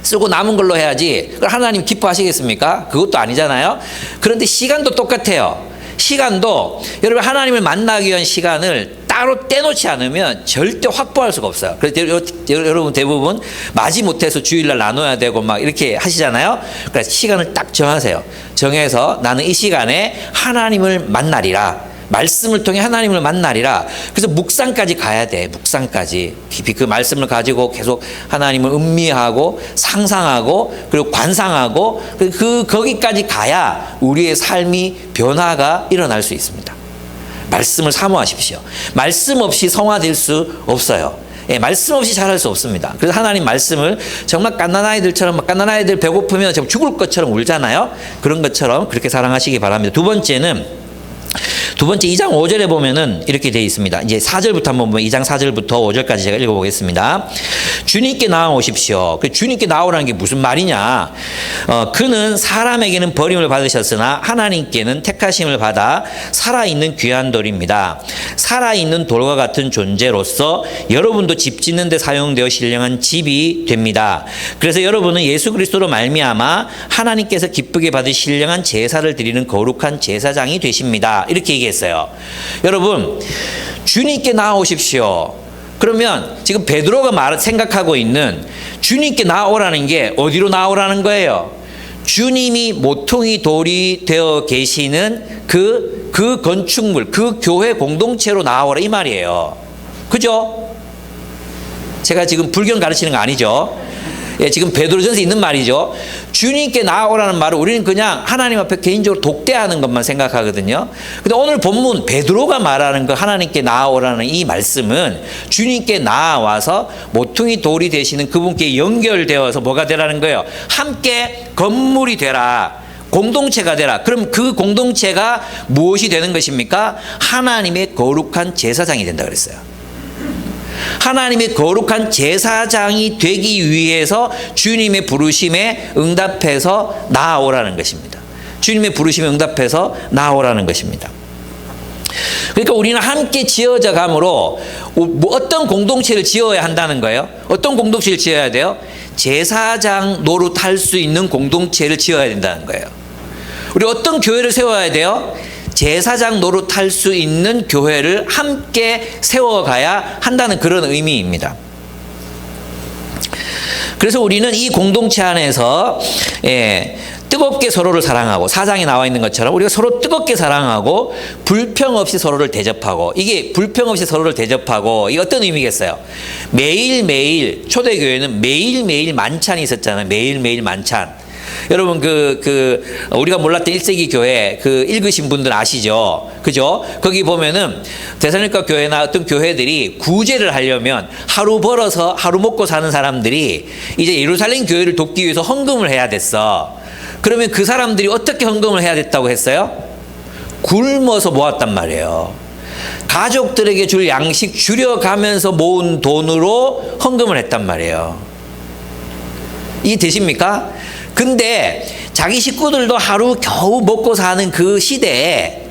쓰고 남은 걸로 해야지. 그걸 하나님 기뻐하시겠습니까? 그것도 아니잖아요. 그런데 시간도 똑같아요. 시간도 여러분 하나님을 만나기 위한 시간을 따로 떼놓지 않으면 절대 확보할 수가 없어요. 그래서 여러분 대부분 마지못해서 주일날 나눠야 되고 막 이렇게 하시잖아요. 그래서 시간을 딱 정하세요. 정해서 나는 이 시간에 하나님을 만나리라. 말씀을 통해 하나님을 만나리라. 그래서 묵상까지 가야 돼. 묵상까지 깊이 그 말씀을 가지고 계속 하나님을 음미하고 상상하고 그리고 관상하고 거기까지 가야 우리의 삶이 변화가 일어날 수 있습니다. 말씀을 사모하십시오. 말씀 없이 성화될 수 없어요. 예, 말씀 없이 잘할 수 없습니다. 그래서 하나님 말씀을 정말 갓난아이들처럼, 갓난아이들 배고프면 정말 죽을 것처럼 울잖아요. 그런 것처럼 그렇게 사랑하시기 바랍니다. 두 번째 2장 5절에 보면은 이렇게 되어 있습니다. 이제 4절부터 한번 보면 2장 4절부터 5절까지 제가 읽어보겠습니다. 주님께 나아오십시오. 주님께 나오라는 게 무슨 말이냐? 그는 사람에게는 버림을 받으셨으나 하나님께는 택하심을 받아 살아있는 귀한 돌입니다. 살아있는 돌과 같은 존재로서 여러분도 집 짓는 데 사용되어 신령한 집이 됩니다. 그래서 여러분은 예수 그리스도로 말미암아 하나님께서 기쁘게 받으 신령한 제사를 드리는 거룩한 제사장이 되십니다. 이렇게 얘기했어요. 여러분, 주님께 나아오십시오. 그러면 지금 베드로가 생각하고 있는 주님께 나오라는 게 어디로 나오라는 거예요? 주님이 모퉁이 돌이 되어 계시는 그 건축물, 그 교회 공동체로 나오라 이 말이에요. 그죠? 제가 지금 불경 가르치는 거 아니죠? 예, 지금 베드로전서에 있는 말이죠. 주님께 나아오라는 말을 우리는 그냥 하나님 앞에 개인적으로 독대하는 것만 생각하거든요. 근데 오늘 본문 베드로가 말하는 그 하나님께 나아오라는 이 말씀은 주님께 나아와서 모퉁이 돌이 되시는 그분께 연결되어서 뭐가 되라는 거예요? 함께 건물이 되라. 공동체가 되라. 그럼 그 공동체가 무엇이 되는 것입니까? 하나님의 거룩한 제사장이 된다 그랬어요. 하나님의 거룩한 제사장이 되기 위해서 주님의 부르심에 응답해서 나아오라는 것입니다. 주님의 부르심에 응답해서 나오라는 것입니다. 그러니까 우리는 함께 지어져 감으로 어떤 공동체를 지어야 한다는 거예요. 어떤 공동체를 지어야 돼요? 제사장 노릇할 수 있는 공동체를 지어야 된다는 거예요. 우리 어떤 교회를 세워야 돼요? 제사장 노릇할 수 있는 교회를 함께 세워가야 한다는 그런 의미입니다. 그래서 우리는 이 공동체 안에서 뜨겁게 서로를 사랑하고, 4장에 나와 있는 것처럼 우리가 서로 뜨겁게 사랑하고 불평 없이 서로를 대접하고, 이게 불평 없이 서로를 대접하고 이게 어떤 의미겠어요? 매일매일, 초대교회는 매일매일 만찬이 있었잖아요. 매일매일 만찬. 여러분 우리가 몰랐던 1세기 교회 읽으신 분들 아시죠? 그죠? 거기 보면은 데살로니가 교회나 어떤 교회들이 구제를 하려면 하루 벌어서 하루 먹고 사는 사람들이 이제 예루살렘 교회를 돕기 위해서 헌금을 해야 됐어. 그러면 그 사람들이 어떻게 헌금을 해야 됐다고 했어요? 굶어서 모았단 말이에요. 가족들에게 줄 양식 줄여가면서 모은 돈으로 헌금을 했단 말이에요. 이해 되십니까? 근데 자기 식구들도 하루 겨우 먹고 사는 그 시대에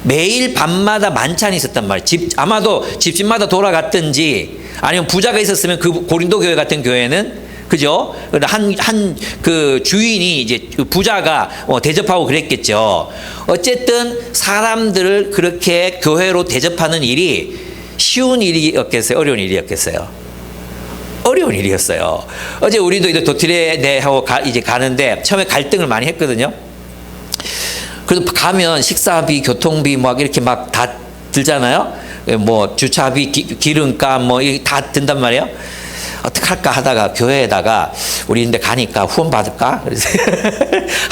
매일 밤마다 만찬이 있었단 말이에요. 아마도 집집마다 돌아갔든지 아니면 부자가 있었으면 그 고린도 교회 같은 교회는, 그죠? 그 주인이 이제 부자가 대접하고 그랬겠죠. 어쨌든 사람들을 그렇게 교회로 대접하는 일이 쉬운 일이었겠어요? 어려운 일이었겠어요? 어려운 일이었어요. 어제 우리도 이제 도티레네 하고 이제 가는데 처음에 갈등을 많이 했거든요. 그래도 가면 식사비, 교통비 막 이렇게 막 다 들잖아요. 뭐 주차비, 기름값 뭐 이게 다 든단 말이에요. 어떡할까 하다가 교회에다가 우리 근데 가니까 후원 받을까? 그래서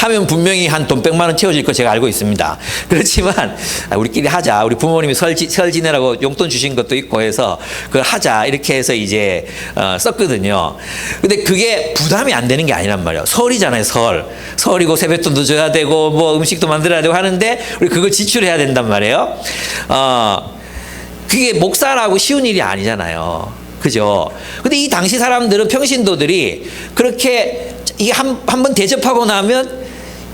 하면 분명히 한 돈 100만 원 채워질 거 제가 알고 있습니다. 그렇지만 우리끼리 하자. 우리 부모님이 설 지내라고 용돈 주신 것도 있고 해서 그걸 하자. 이렇게 해서 이제 썼거든요. 근데 그게 부담이 안 되는 게 아니란 말이에요. 설이잖아요. 설이고 세뱃돈도 줘야 되고 뭐 음식도 만들어야 되고 하는데 우리 그걸 지출해야 된단 말이에요. 그게 목사라고 쉬운 일이 아니잖아요. 그죠? 근데 이 당시 사람들은, 평신도들이 그렇게 이게 한 번 대접하고 나면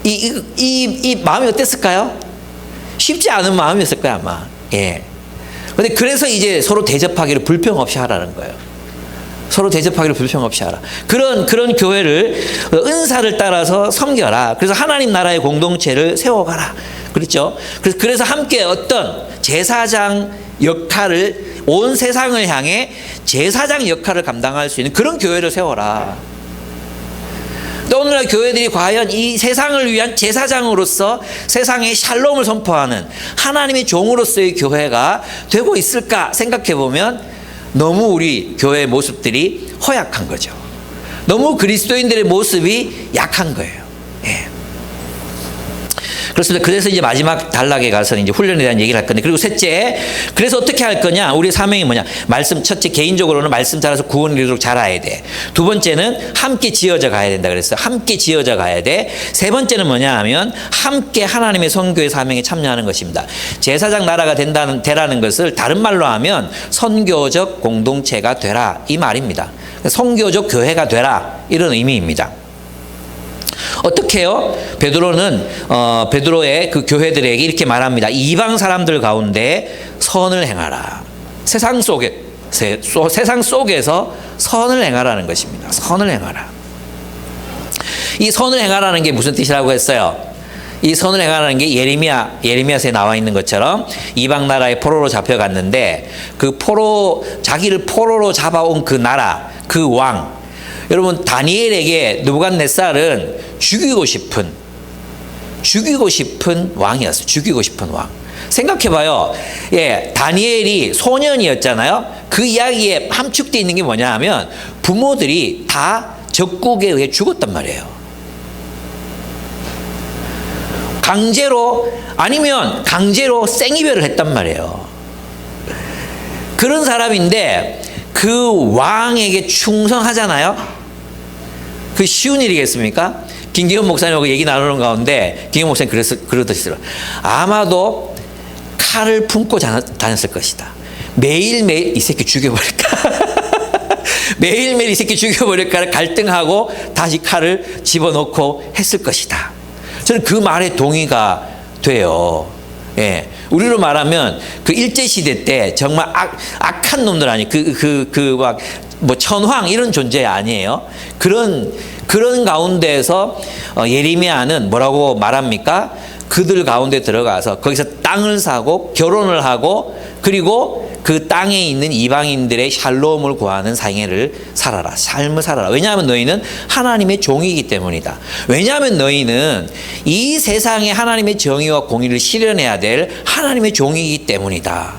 이 마음이 어땠을까요? 쉽지 않은 마음이었을 거야, 아마. 예. 근데 그래서 이제 서로 대접하기를 불평 없이 하라는 거예요. 서로 대접하기를 불평 없이 하라. 그런 교회를 은사를 따라서 섬겨라. 그래서 하나님 나라의 공동체를 세워가라. 그렇죠? 그래서 함께 어떤 제사장 역할을, 온 세상을 향해 제사장 역할을 감당할 수 있는 그런 교회를 세워라. 또 오늘날 교회들이 과연 이 세상을 위한 제사장으로서 세상에 샬롬을 선포하는 하나님의 종으로서의 교회가 되고 있을까 생각해 보면 너무 우리 교회의 모습들이 허약한 거죠. 너무 그리스도인들의 모습이 약한 거예요. 예. 그렇습니다. 그래서 이제 마지막 단락에 가서 이제 훈련에 대한 얘기를 할 건데, 그리고 셋째, 그래서 어떻게 할 거냐? 우리의 사명이 뭐냐? 첫째, 개인적으로는 말씀 따라서 구원을 이루도록 자라야 돼. 두 번째는 함께 지어져 가야 된다 그랬어요. 함께 지어져 가야 돼. 세 번째는 뭐냐 하면 함께 하나님의 선교의 사명에 참여하는 것입니다. 제사장 나라가 되라는 것을 다른 말로 하면 선교적 공동체가 되라, 이 말입니다. 선교적 교회가 되라, 이런 의미입니다. 어떻게 해요? 베드로는 베드로의 그 교회들에게 이렇게 말합니다. 이방 사람들 가운데 선을 행하라. 세상 속에서 선을 행하라는 것입니다. 선을 행하라. 이 선을 행하라는 게 무슨 뜻이라고 했어요? 이 선을 행하라는 게 예레미야서에 나와 있는 것처럼 이방 나라의 포로로 잡혀갔는데 그 자기를 포로로 잡아온 그 나라, 그 왕, 여러분 다니엘에게 느부갓네살은 죽이고 싶은 왕이었어요. 죽이고 싶은 왕. 생각해봐요. 예, 다니엘이 소년이었잖아요. 그 이야기에 함축되어 있는 게 뭐냐 하면 부모들이 다 적국에 의해 죽었단 말이에요. 강제로 생이별을 했단 말이에요. 그런 사람인데 그 왕에게 충성하잖아요. 그 쉬운 일이겠습니까? 김기현 목사님하고 얘기 나누는 가운데 김기현 목사님 그러더라고요. 아마도 칼을 품고 다녔을 것이다. 매일매일 이 새끼 죽여버릴까? 매일매일 이 새끼 죽여버릴까를 갈등하고 다시 칼을 집어넣고 했을 것이다. 저는 그 말에 동의가 돼요. 예. 우리로 말하면 그 일제시대 때 정말 악한 놈들 아니, 뭐 천황 이런 존재 아니에요. 그런 가운데에서 예레미야는 뭐라고 말합니까? 그들 가운데 들어가서 거기서 땅을 사고 결혼을 하고 그리고 그 땅에 있는 이방인들의 샬롬을 구하는 삶을 살아라. 왜냐하면 너희는 하나님의 종이기 때문이다. 왜냐하면 너희는 이 세상에 하나님의 정의와 공의를 실현해야 될 하나님의 종이기 때문이다.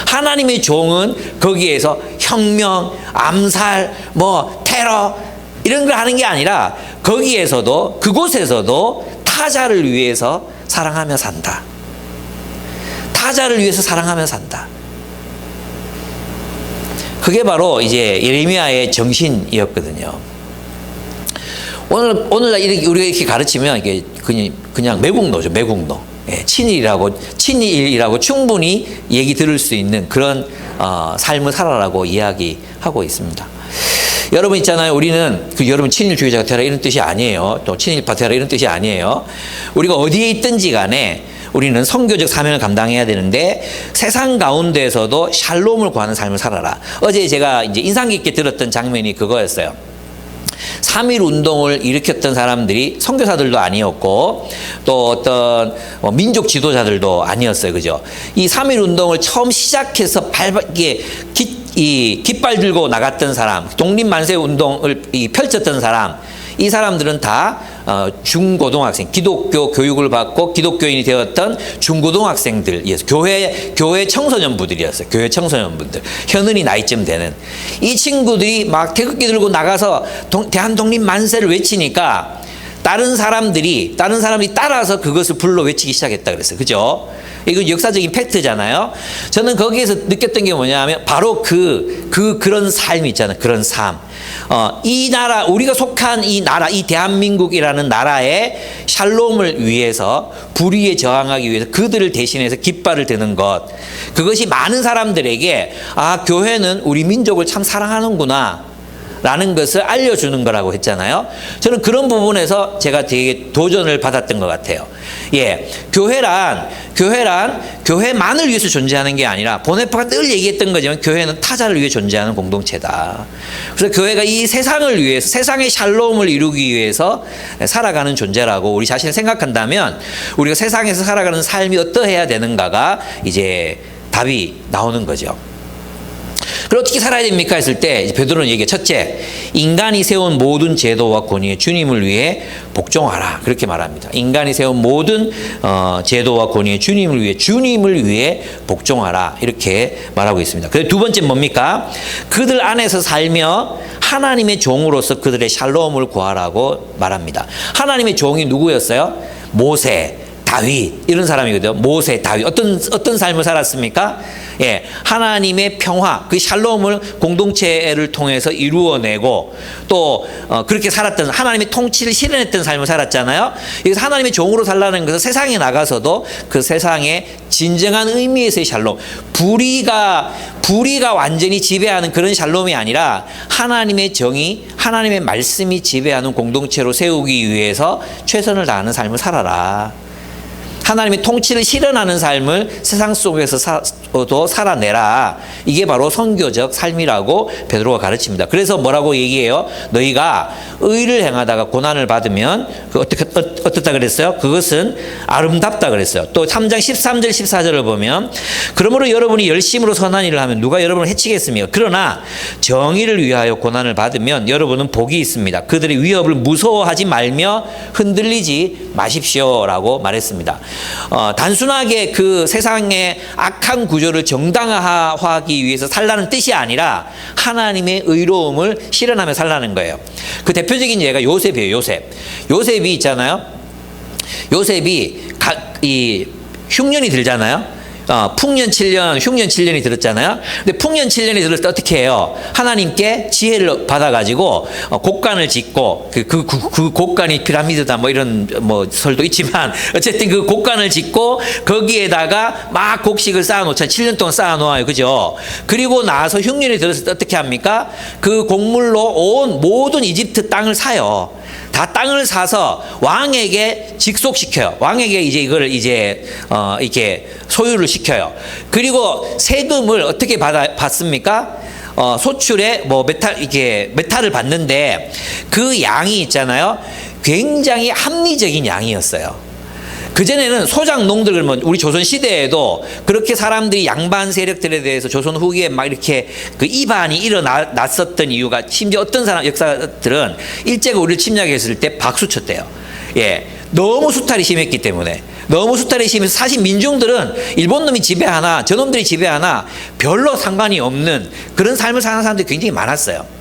하나님의 종은 거기에서 혁명, 암살, 뭐 테러 이런 걸 하는 게 아니라 거기에서도 그곳에서도 타자를 위해서 사랑하며 산다. 타자를 위해서 사랑하며 산다. 그게 바로 이제 예레미야의 정신이었거든요. 오늘날 우리가 이렇게 가르치면 이게 그냥 매국노죠, 매국노. 예, 친일이라고 충분히 얘기 들을 수 있는 그런 삶을 살아라고 이야기하고 있습니다. 여러분 있잖아요. 우리는 여러분 친일주의자가 되라 이런 뜻이 아니에요. 또 친일파 되라 이런 뜻이 아니에요. 우리가 어디에 있든지 간에 우리는 선교적 사명을 감당해야 되는데 세상 가운데에서도 샬롬을 구하는 삶을 살아라. 어제 제가 이제 인상 깊게 들었던 장면이 그거였어요. 3.1 운동을 일으켰던 사람들이 선교사들도 아니었고 또 어떤 민족 지도자들도 아니었어요. 그죠? 이 3.1 운동을 처음 시작해서 깃발 들고 나갔던 사람, 독립만세 운동을 펼쳤던 사람, 이 사람들은 다 중고등학생, 기독교 교육을 받고 기독교인이 되었던 중고등학생들이었어요. 교회 청소년부들이었어요. 교회 청소년분들. 현은이 나이쯤 되는. 이 친구들이 막 태극기 들고 나가서 대한독립 만세를 외치니까 다른 사람들이 따라서 그것을 불러 외치기 시작했다 그랬어요. 그죠? 이거 역사적인 팩트잖아요. 저는 거기에서 느꼈던 게 뭐냐면 바로 그런 삶이 있잖아요. 그런 삶. 이 나라, 우리가 속한 이 나라, 이 대한민국이라는 나라의 샬롬을 위해서, 불의에 저항하기 위해서 그들을 대신해서 깃발을 드는 것. 그것이 많은 사람들에게 교회는 우리 민족을 참 사랑하는구나 라는 것을 알려주는 거라고 했잖아요. 저는 그런 부분에서 제가 되게 도전을 받았던 것 같아요. 예, 교회만을 위해서 존재하는 게 아니라 보네파가 늘 얘기했던 거지만 교회는 타자를 위해 존재하는 공동체다. 그래서 교회가 이 세상을 위해서, 세상의 샬롬을 이루기 위해서 살아가는 존재라고 우리 자신을 생각한다면 우리가 세상에서 살아가는 삶이 어떠해야 되는가가 이제 답이 나오는 거죠. 그럼 어떻게 살아야 됩니까? 했을 때 베드로는 얘기해. 첫째, 인간이 세운 모든 제도와 권위에 주님을 위해 복종하라. 그렇게 말합니다. 인간이 세운 모든 제도와 권위에 주님을 위해 복종하라. 이렇게 말하고 있습니다. 그리고 두 번째 뭡니까? 그들 안에서 살며 하나님의 종으로서 그들의 샬롬을 구하라고 말합니다. 하나님의 종이 누구였어요? 모세, 다윗 이런 사람이거든요. 모세, 다윗 어떤 삶을 살았습니까? 예, 하나님의 평화, 그 샬롬을 공동체를 통해서 이루어내고 또 그렇게 살았던 하나님의 통치를 실현했던 삶을 살았잖아요. 그래서 하나님의 종으로 살라는 것은 세상에 나가서도 그 세상의 진정한 의미에서의 샬롬, 불의가 완전히 지배하는 그런 샬롬이 아니라 하나님의 정의, 하나님의 말씀이 지배하는 공동체로 세우기 위해서 최선을 다하는 삶을 살아라. 하나님의 통치를 실현하는 삶을 세상 속에서도 살아내라. 이게 바로 선교적 삶이라고 베드로가 가르칩니다. 그래서 뭐라고 얘기해요? 너희가 의를 행하다가 고난을 받으면 어떻다 그랬어요? 그것은 아름답다 그랬어요. 또 3장 13절 14절을 보면 그러므로 여러분이 열심으로 선한 일을 하면 누가 여러분을 해치겠습니까? 그러나 정의를 위하여 고난을 받으면 여러분은 복이 있습니다. 그들의 위협을 무서워하지 말며 흔들리지 마십시오라고 말했습니다. 단순하게 그 세상의 악한 구조를 정당화하기 위해서 살라는 뜻이 아니라 하나님의 의로움을 실현하며 살라는 거예요. 그 대표적인 예가 요셉이에요. 요셉이 있잖아요. 요셉이 흉년이 들잖아요. 풍년 7년, 흉년 7년이 들었잖아요. 근데 풍년 7년이 들었을 때 어떻게 해요? 하나님께 지혜를 받아가지고 곡간을 짓고 그 곡간이 피라미드다 뭐 이런 뭐 설도 있지만 어쨌든 그 곡간을 짓고 거기에다가 막 곡식을 쌓아놓잖아요. 7년 동안 쌓아놓아요. 그죠? 그리고 나서 흉년이 들었을 때 어떻게 합니까? 그 곡물로 온 모든 이집트 땅을 사요. 다 땅을 사서 왕에게 직속시켜요. 왕에게 이제 이걸 이제 이렇게 소유를 시켜요. 그리고 세금을 어떻게 받습니까? 소출에 뭐 메탈을 받는데 그 양이 있잖아요. 굉장히 합리적인 양이었어요. 그전에는 소작농들, 그러면 우리 조선 시대에도 그렇게 사람들이 양반 세력들에 대해서 조선 후기에 막 이렇게 그 이반이 일어났었던 이유가, 심지어 어떤 사람, 역사들은 일제가 우리를 침략했을 때 박수 쳤대요. 예. 너무 수탈이 심했기 때문에. 너무 수탈이 심해서 사실 민중들은 일본 놈이 지배하나 저놈들이 지배하나 별로 상관이 없는 그런 삶을 사는 사람들이 굉장히 많았어요.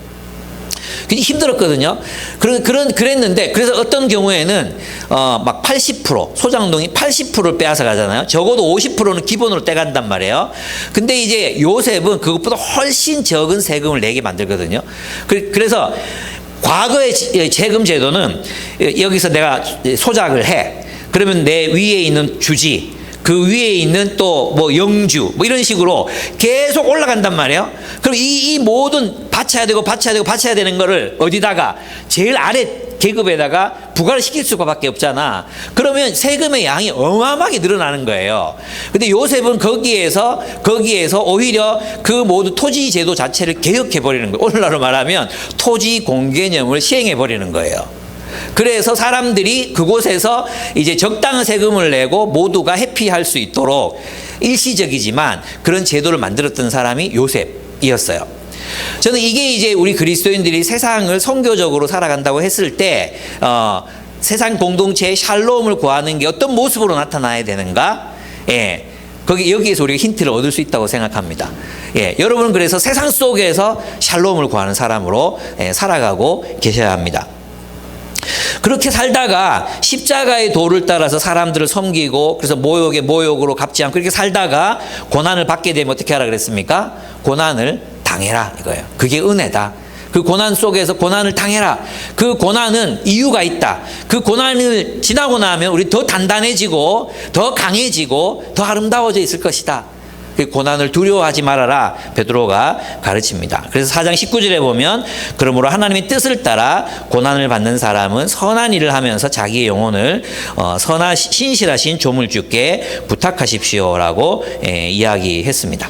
굉장히 힘들었거든요. 그랬는데, 그래서 어떤 경우에는, 막 80%, 소작농이 80%를 빼앗아 가잖아요. 적어도 50%는 기본으로 떼간단 말이에요. 근데 이제 요셉은 그것보다 훨씬 적은 세금을 내게 만들거든요. 그래서 과거의 세금 제도는 여기서 내가 소작을 해. 그러면 내 위에 있는 주지, 그 위에 있는 또 뭐 영주 뭐 이런 식으로 계속 올라간단 말이에요. 그럼 이 모든 바쳐야 되는 거를 어디다가 제일 아래 계급에다가 부과를 시킬 수밖에 없잖아. 그러면 세금의 양이 어마어마하게 늘어나는 거예요. 근데 요셉은 거기에서 오히려 그 모든 토지 제도 자체를 개혁해 버리는 거예요. 오늘날로 말하면 토지 공개념을 시행해 버리는 거예요. 그래서 사람들이 그곳에서 이제 적당한 세금을 내고 모두가 해피할 수 있도록 일시적이지만 그런 제도를 만들었던 사람이 요셉이었어요. 저는 이게 이제 우리 그리스도인들이 세상을 선교적으로 살아간다고 했을 때 세상 공동체의 샬롬을 구하는 게 어떤 모습으로 나타나야 되는가? 예. 여기에서 우리가 힌트를 얻을 수 있다고 생각합니다. 예, 여러분은 그래서 세상 속에서 샬롬을 구하는 사람으로 살아가고 계셔야 합니다. 그렇게 살다가 십자가의 도를 따라서 사람들을 섬기고, 그래서 모욕에 모욕으로 갚지 않고 그렇게 살다가 고난을 받게 되면 어떻게 하라 그랬습니까? 고난을 당해라 이거예요. 그게 은혜다. 그 고난 속에서 고난을 당해라. 그 고난은 이유가 있다. 그 고난을 지나고 나면 우리 더 단단해지고 더 강해지고 더 아름다워져 있을 것이다. 그 고난을 두려워하지 말아라 베드로가 가르칩니다. 그래서 4장 19절에 보면 그러므로 하나님의 뜻을 따라 고난을 받는 사람은 선한 일을 하면서 자기의 영혼을 신실하신 조물주께 부탁하십시오라고 이야기했습니다.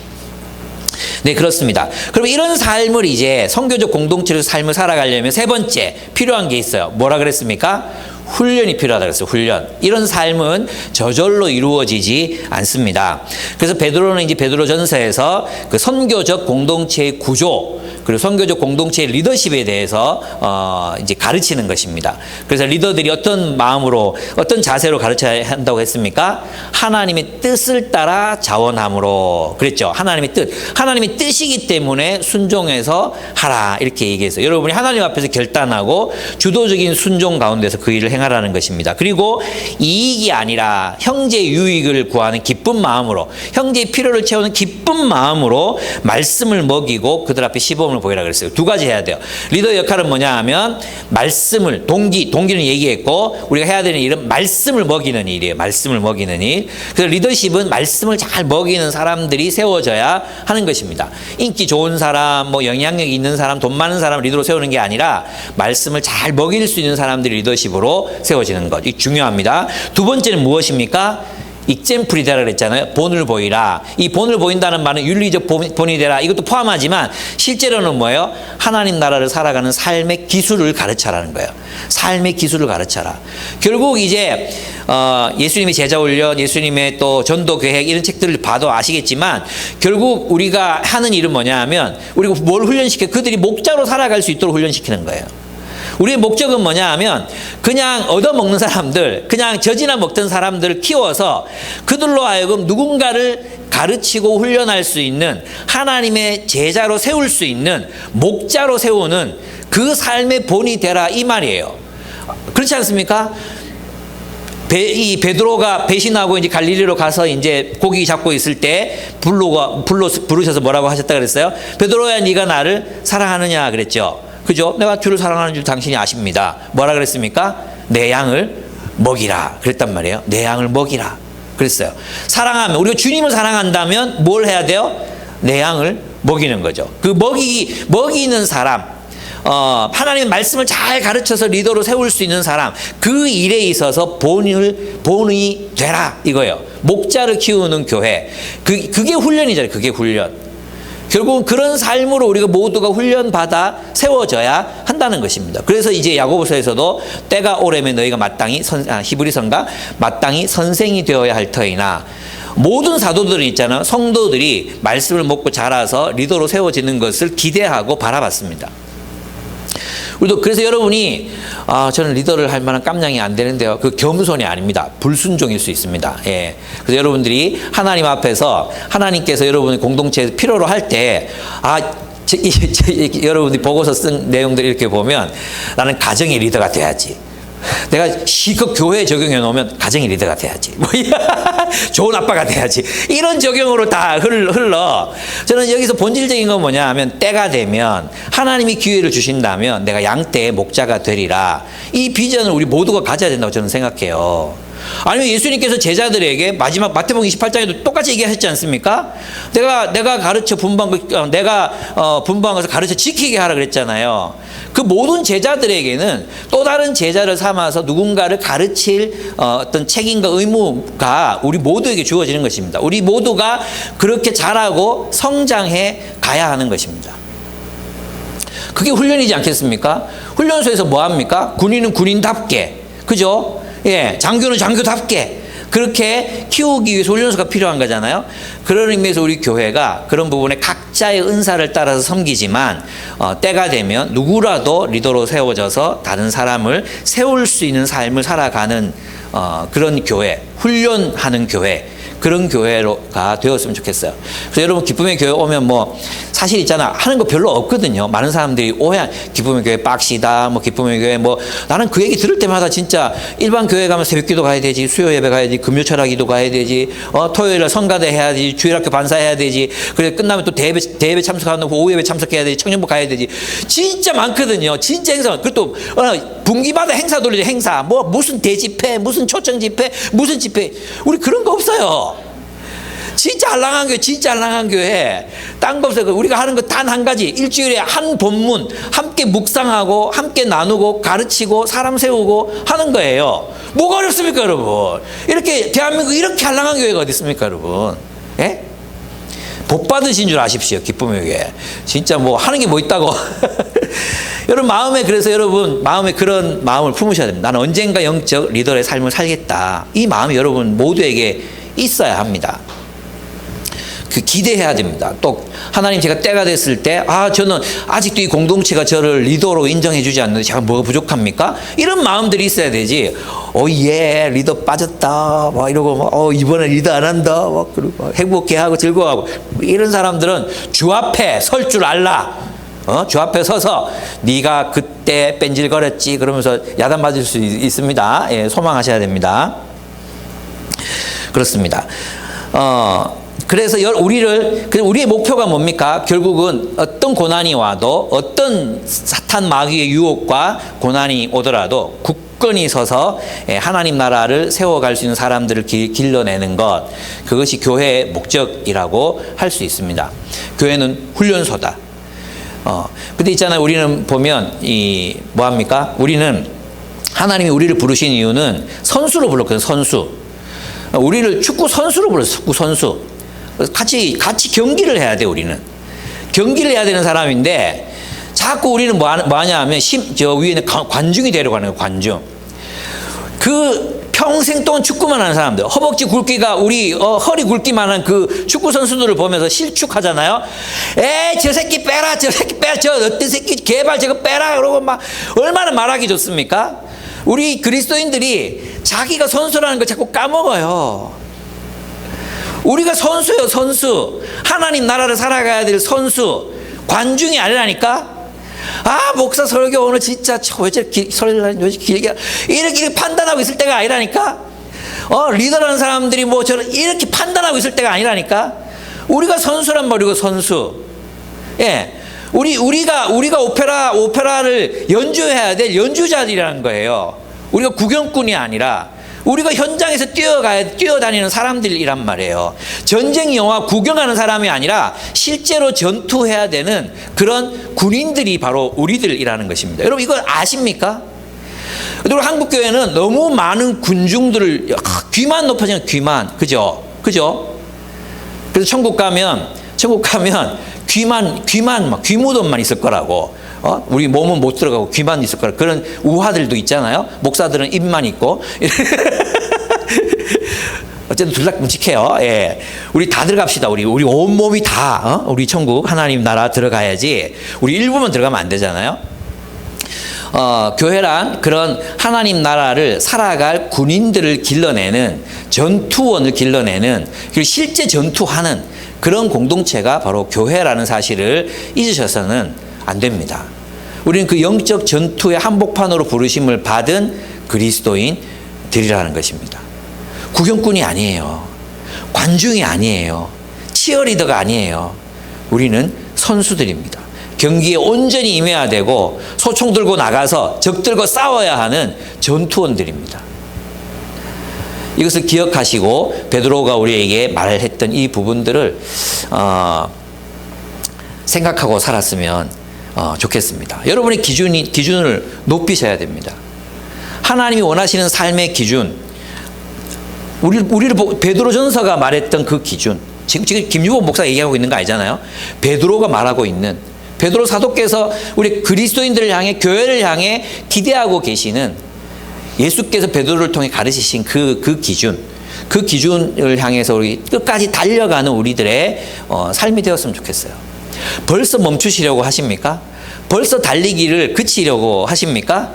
네, 그렇습니다. 그럼 이런 삶을 이제 선교적 공동체로 삶을 살아가려면 세 번째 필요한 게 있어요. 뭐라 그랬습니까? 훈련이 필요하다 그랬어요. 훈련. 이런 삶은 저절로 이루어지지 않습니다. 그래서 베드로는 이제 베드로전서에서 그 선교적 공동체의 구조, 그리고 선교적 공동체의 리더십에 대해서 이제 가르치는 것입니다. 그래서 리더들이 어떤 마음으로, 어떤 자세로 가르쳐야 한다고 했습니까? 하나님의 뜻을 따라 자원함으로 그랬죠. 하나님의 뜻이기 때문에 순종해서 하라 이렇게 얘기했어요. 여러분이 하나님 앞에서 결단하고 주도적인 순종 가운데서 그 일을 행하라는 것입니다. 그리고 이익이 아니라 형제 유익을 구하는 기쁜 마음으로, 형제의 필요를 채우는 기쁜 마음으로 말씀을 먹이고 그들 앞에 시범을 보이라 그랬어요. 두 가지 해야 돼요. 리더 역할은 뭐냐 하면 말씀을, 동기는 얘기했고 우리가 해야 되는 일은 말씀을 먹이는 일이에요. 말씀을 먹이는 일. 그래서 리더십은 말씀을 잘 먹이는 사람들이 세워져야 하는 것입니다. 인기 좋은 사람, 뭐 영향력 있는 사람, 돈 많은 사람 리더로 세우는 게 아니라 말씀을 잘 먹일 수 있는 사람들이 리더십으로 세워지는 것. 이 중요합니다. 두 번째는 무엇입니까? 익젠플이 되라 그랬잖아요. 본을 보이라. 이 본을 보인다는 말은 윤리적 본이 되라. 이것도 포함하지만 실제로는 뭐예요? 하나님 나라를 살아가는 삶의 기술을 가르쳐라는 거예요. 삶의 기술을 가르쳐라. 결국 이제 예수님의 제자 훈련, 예수님의 또 전도 계획 이런 책들을 봐도 아시겠지만 결국 우리가 하는 일은 뭐냐 하면 우리가 뭘 훈련시켜? 그들이 목자로 살아갈 수 있도록 훈련시키는 거예요. 우리의 목적은 뭐냐 하면 그냥 얻어먹는 사람들, 그냥 젖이나 먹던 사람들을 키워서 그들로 하여금 누군가를 가르치고 훈련할 수 있는 하나님의 제자로 세울 수 있는 목자로 세우는 그 삶의 본이 되라 이 말이에요. 그렇지 않습니까? 이 베드로가 배신하고 이제 갈릴리로 가서 이제 고기 잡고 있을 때 부르셔서 뭐라고 하셨다 그랬어요? 베드로야, 네가 나를 사랑하느냐 그랬죠. 그죠? 내가 주를 사랑하는 줄 당신이 아십니다. 뭐라 그랬습니까? 내 양을 먹이라 그랬단 말이에요. 내 양을 먹이라 그랬어요. 사랑하면, 우리가 주님을 사랑한다면 뭘 해야 돼요? 내 양을 먹이는 거죠. 그 먹이는 사람, 하나님의 말씀을 잘 가르쳐서 리더로 세울 수 있는 사람, 그 일에 있어서 본이 되라 이거예요. 목자를 키우는 교회, 그게 훈련이잖아요. 그게 훈련. 결국은 그런 삶으로 우리가 모두가 훈련받아 세워져야 한다는 것입니다. 그래서 이제 야고보서에서도 때가 오래면 너희가 마땅히 히브리서인가 마땅히 선생이 되어야 할 터이나, 모든 사도들이 있잖아요. 성도들이 말씀을 먹고 자라서 리더로 세워지는 것을 기대하고 바라봤습니다. 우리도 그래서 여러분이 저는 리더를 할 만한 깜냥이 안 되는데요. 그 겸손이 아닙니다. 불순종일 수 있습니다. 예. 그래서 여러분들이 하나님 앞에서 하나님께서 여러분의 공동체에서 필요로 할 때 여러분들이 보고서 쓴 내용들 이렇게 보면 나는 가정의 리더가 돼야지. 내가 실컷 교회에 적용해 놓으면 가정의 리더가 돼야지. 좋은 아빠가 돼야지. 이런 적용으로 다 흘러. 저는 여기서 본질적인 건 뭐냐 하면 때가 되면 하나님이 기회를 주신다면 내가 양떼의 목자가 되리라. 이 비전을 우리 모두가 가져야 된다고 저는 생각해요. 아니면 예수님께서 제자들에게 마지막 마태복음 28장에도 똑같이 얘기하셨지 않습니까? 내가 가르쳐 분부한 것을 가르쳐 지키게 하라 그랬잖아요. 그 모든 제자들에게는 또 다른 제자를 삼아서 누군가를 가르칠 어떤 책임과 의무가 우리 모두에게 주어지는 것입니다. 우리 모두가 그렇게 자라고 성장해 가야 하는 것입니다. 그게 훈련이지 않겠습니까? 훈련소에서 뭐 합니까? 군인은 군인답게, 그죠? 예, 장교는 장교답게 그렇게 키우기 위해서 훈련소가 필요한 거잖아요. 그런 의미에서 우리 교회가 그런 부분에 각자의 은사를 따라서 섬기지만 때가 되면 누구라도 리더로 세워져서 다른 사람을 세울 수 있는 삶을 살아가는 그런 교회, 훈련하는 교회, 그런 교회가 되었으면 좋겠어요. 그래서 여러분 기쁨의 교회 오면 뭐 사실 있잖아, 하는 거 별로 없거든요. 많은 사람들이 오해한 기쁨의 교회 빡시다, 뭐 기쁨의 교회 뭐, 나는 그 얘기 들을 때마다 진짜 일반 교회 가면 새벽기도 가야 되지, 수요 예배 가야지, 금요 철학기도 가야 되지, 토요일에 성가대 해야지, 주일학교 반사해야 되지, 그래 끝나면 또 대예배 참석하는 오후 예배 참석해야 되지, 청년부 가야 되지, 진짜 많거든요. 진짜 행사. 그리고 또 분기마다 행사 돌리죠. 행사 뭐 무슨 대집회, 무슨 초청 집회, 무슨 집회, 우리 그런 거 없어요. 진짜 알랑한 교회, 진짜 알랑한 교회. 딴 거 없어요. 우리가 하는 거 단 한 가지, 일주일에 한 본문 함께 묵상하고 함께 나누고 가르치고 사람 세우고 하는 거예요. 뭐가 어렵습니까, 여러분? 이렇게 대한민국 이렇게 알랑한 교회가 어디 있습니까, 여러분? 예? 복 받으신 줄 아십시오, 기쁨의 교회. 진짜 뭐 하는 게 뭐 있다고. 여러분 마음에, 그래서 여러분 마음에 그런 마음을 품으셔야 됩니다. 나는 언젠가 영적 리더의 삶을 살겠다. 이 마음이 여러분 모두에게 있어야 합니다. 그 기대해야 됩니다. 또 하나님, 제가 때가 됐을 때 저는 아직도 이 공동체가 저를 리더로 인정해 주지 않는데 제가 뭐가 부족합니까? 이런 마음들이 있어야 되지. 예, 리더 빠졌다 막 이러고 이번에 리더 안 한다 막 그리고 행복해하고 즐거워하고, 이런 사람들은 주 앞에 설 줄 알라. 주 앞에 서서 네가 그때 뺀질거렸지 그러면서 야단 맞을 수 있습니다. 예, 소망하셔야 됩니다. 그렇습니다. 그래서 우리의 목표가 뭡니까? 결국은 어떤 고난이 와도, 어떤 사탄 마귀의 유혹과 고난이 오더라도 굳건히 서서 하나님 나라를 세워갈 수 있는 사람들을 길러내는 것, 그것이 교회의 목적이라고 할 수 있습니다. 교회는 훈련소다. 근데 있잖아요, 우리는 보면 뭐합니까? 우리는 하나님이 우리를 부르신 이유는 선수로 불렀거든요. 선수. 우리를 축구 선수로 불렀어요. 축구 선수. 같이 경기를 해야 돼. 우리는 경기를 해야 되는 사람인데 자꾸 우리는 뭐 하냐 하면 저 위에는 관중이 되려고 하는 거예요. 관중. 그 평생 동안 축구만 하는 사람들, 허벅지 굵기가 우리 허리 굵기만 한 그 축구 선수들을 보면서 실축하잖아요. 에이 저 새끼 빼라, 저 새끼 빼라, 저 어떤 새끼 개발 저거 빼라 그러고 막 얼마나 말하기 좋습니까? 우리 그리스도인들이 자기가 선수라는 걸 자꾸 까먹어요. 우리가 선수예요, 선수. 하나님 나라를 살아가야 될 선수, 관중이 아니라니까. 목사 설교 오늘 진짜 왜 저렇게 설교를 길게 이렇게 판단하고 있을 때가 아니라니까. 리더라는 사람들이 뭐 저런 이렇게 판단하고 있을 때가 아니라니까. 우리가 선수란 말이고, 선수. 예, 우리가 오페라를 연주해야 될 연주자들이라는 거예요. 우리가 구경꾼이 아니라 우리가 현장에서 뛰어다니는 사람들이란 말이에요. 전쟁 영화 구경하는 사람이 아니라 실제로 전투해야 되는 그런 군인들이 바로 우리들이라는 것입니다. 여러분 이걸 아십니까? 그리고 한국교회는 너무 많은 군중들을 귀만 높아지는 귀만, 그죠? 그래서 천국 가면 귀만 막 귀무덤만 있을 거라고. 우리 몸은 못 들어가고 귀만 있을 거라. 그런 우화들도 있잖아요. 목사들은 입만 있고. 어쨌든 둘 다 끔찍해요. 예. 우리 다 들어갑시다. 우리 온 몸이 다, 우리 천국 하나님 나라 들어가야지. 우리 일부만 들어가면 안 되잖아요. 교회란 그런 하나님 나라를 살아갈 군인들을 길러내는, 전투원을 길러내는, 그리고 실제 전투하는 그런 공동체가 바로 교회라는 사실을 잊으셔서는 안 됩니다. 우리는 그 영적 전투의 한복판으로 부르심을 받은 그리스도인들이라는 것입니다. 구경꾼이 아니에요. 관중이 아니에요. 치어리더가 아니에요. 우리는 선수들입니다. 경기에 온전히 임해야 되고 소총 들고 나가서 적들과 싸워야 하는 전투원들입니다. 이것을 기억하시고 베드로가 우리에게 말했던 이 부분들을 생각하고 살았으면 좋겠습니다. 여러분의 기준을 높이셔야 됩니다. 하나님이 원하시는 삶의 기준, 우리를 베드로전서가 말했던 그 기준, 지금 김유보 목사가 얘기하고 있는 거 아니잖아요. 베드로가 말하고 있는, 베드로 사도께서 우리 그리스도인들을 향해, 교회를 향해 기대하고 계시는, 예수께서 베드로를 통해 가르치신 그 기준을 향해서 우리 끝까지 달려가는 우리들의 삶이 되었으면 좋겠어요. 벌써 멈추시려고 하십니까? 벌써 달리기를 그치려고 하십니까?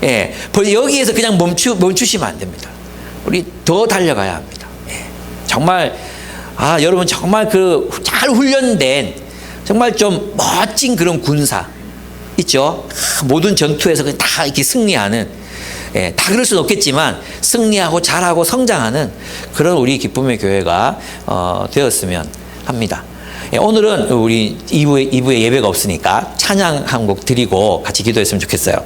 예, 여기에서 그냥 멈추시면 안 됩니다. 우리 더 달려가야 합니다. 예, 정말 여러분 정말 잘 훈련된 정말 좀 멋진 그런 군사 있죠. 모든 전투에서 다 이렇게 승리하는, 예, 다 그럴 수는 없겠지만 승리하고 잘하고 성장하는 그런 우리 기쁨의 교회가 되었으면 합니다. 예, 오늘은 우리 2부에 예배가 없으니까 찬양 한 곡 드리고 같이 기도했으면 좋겠어요.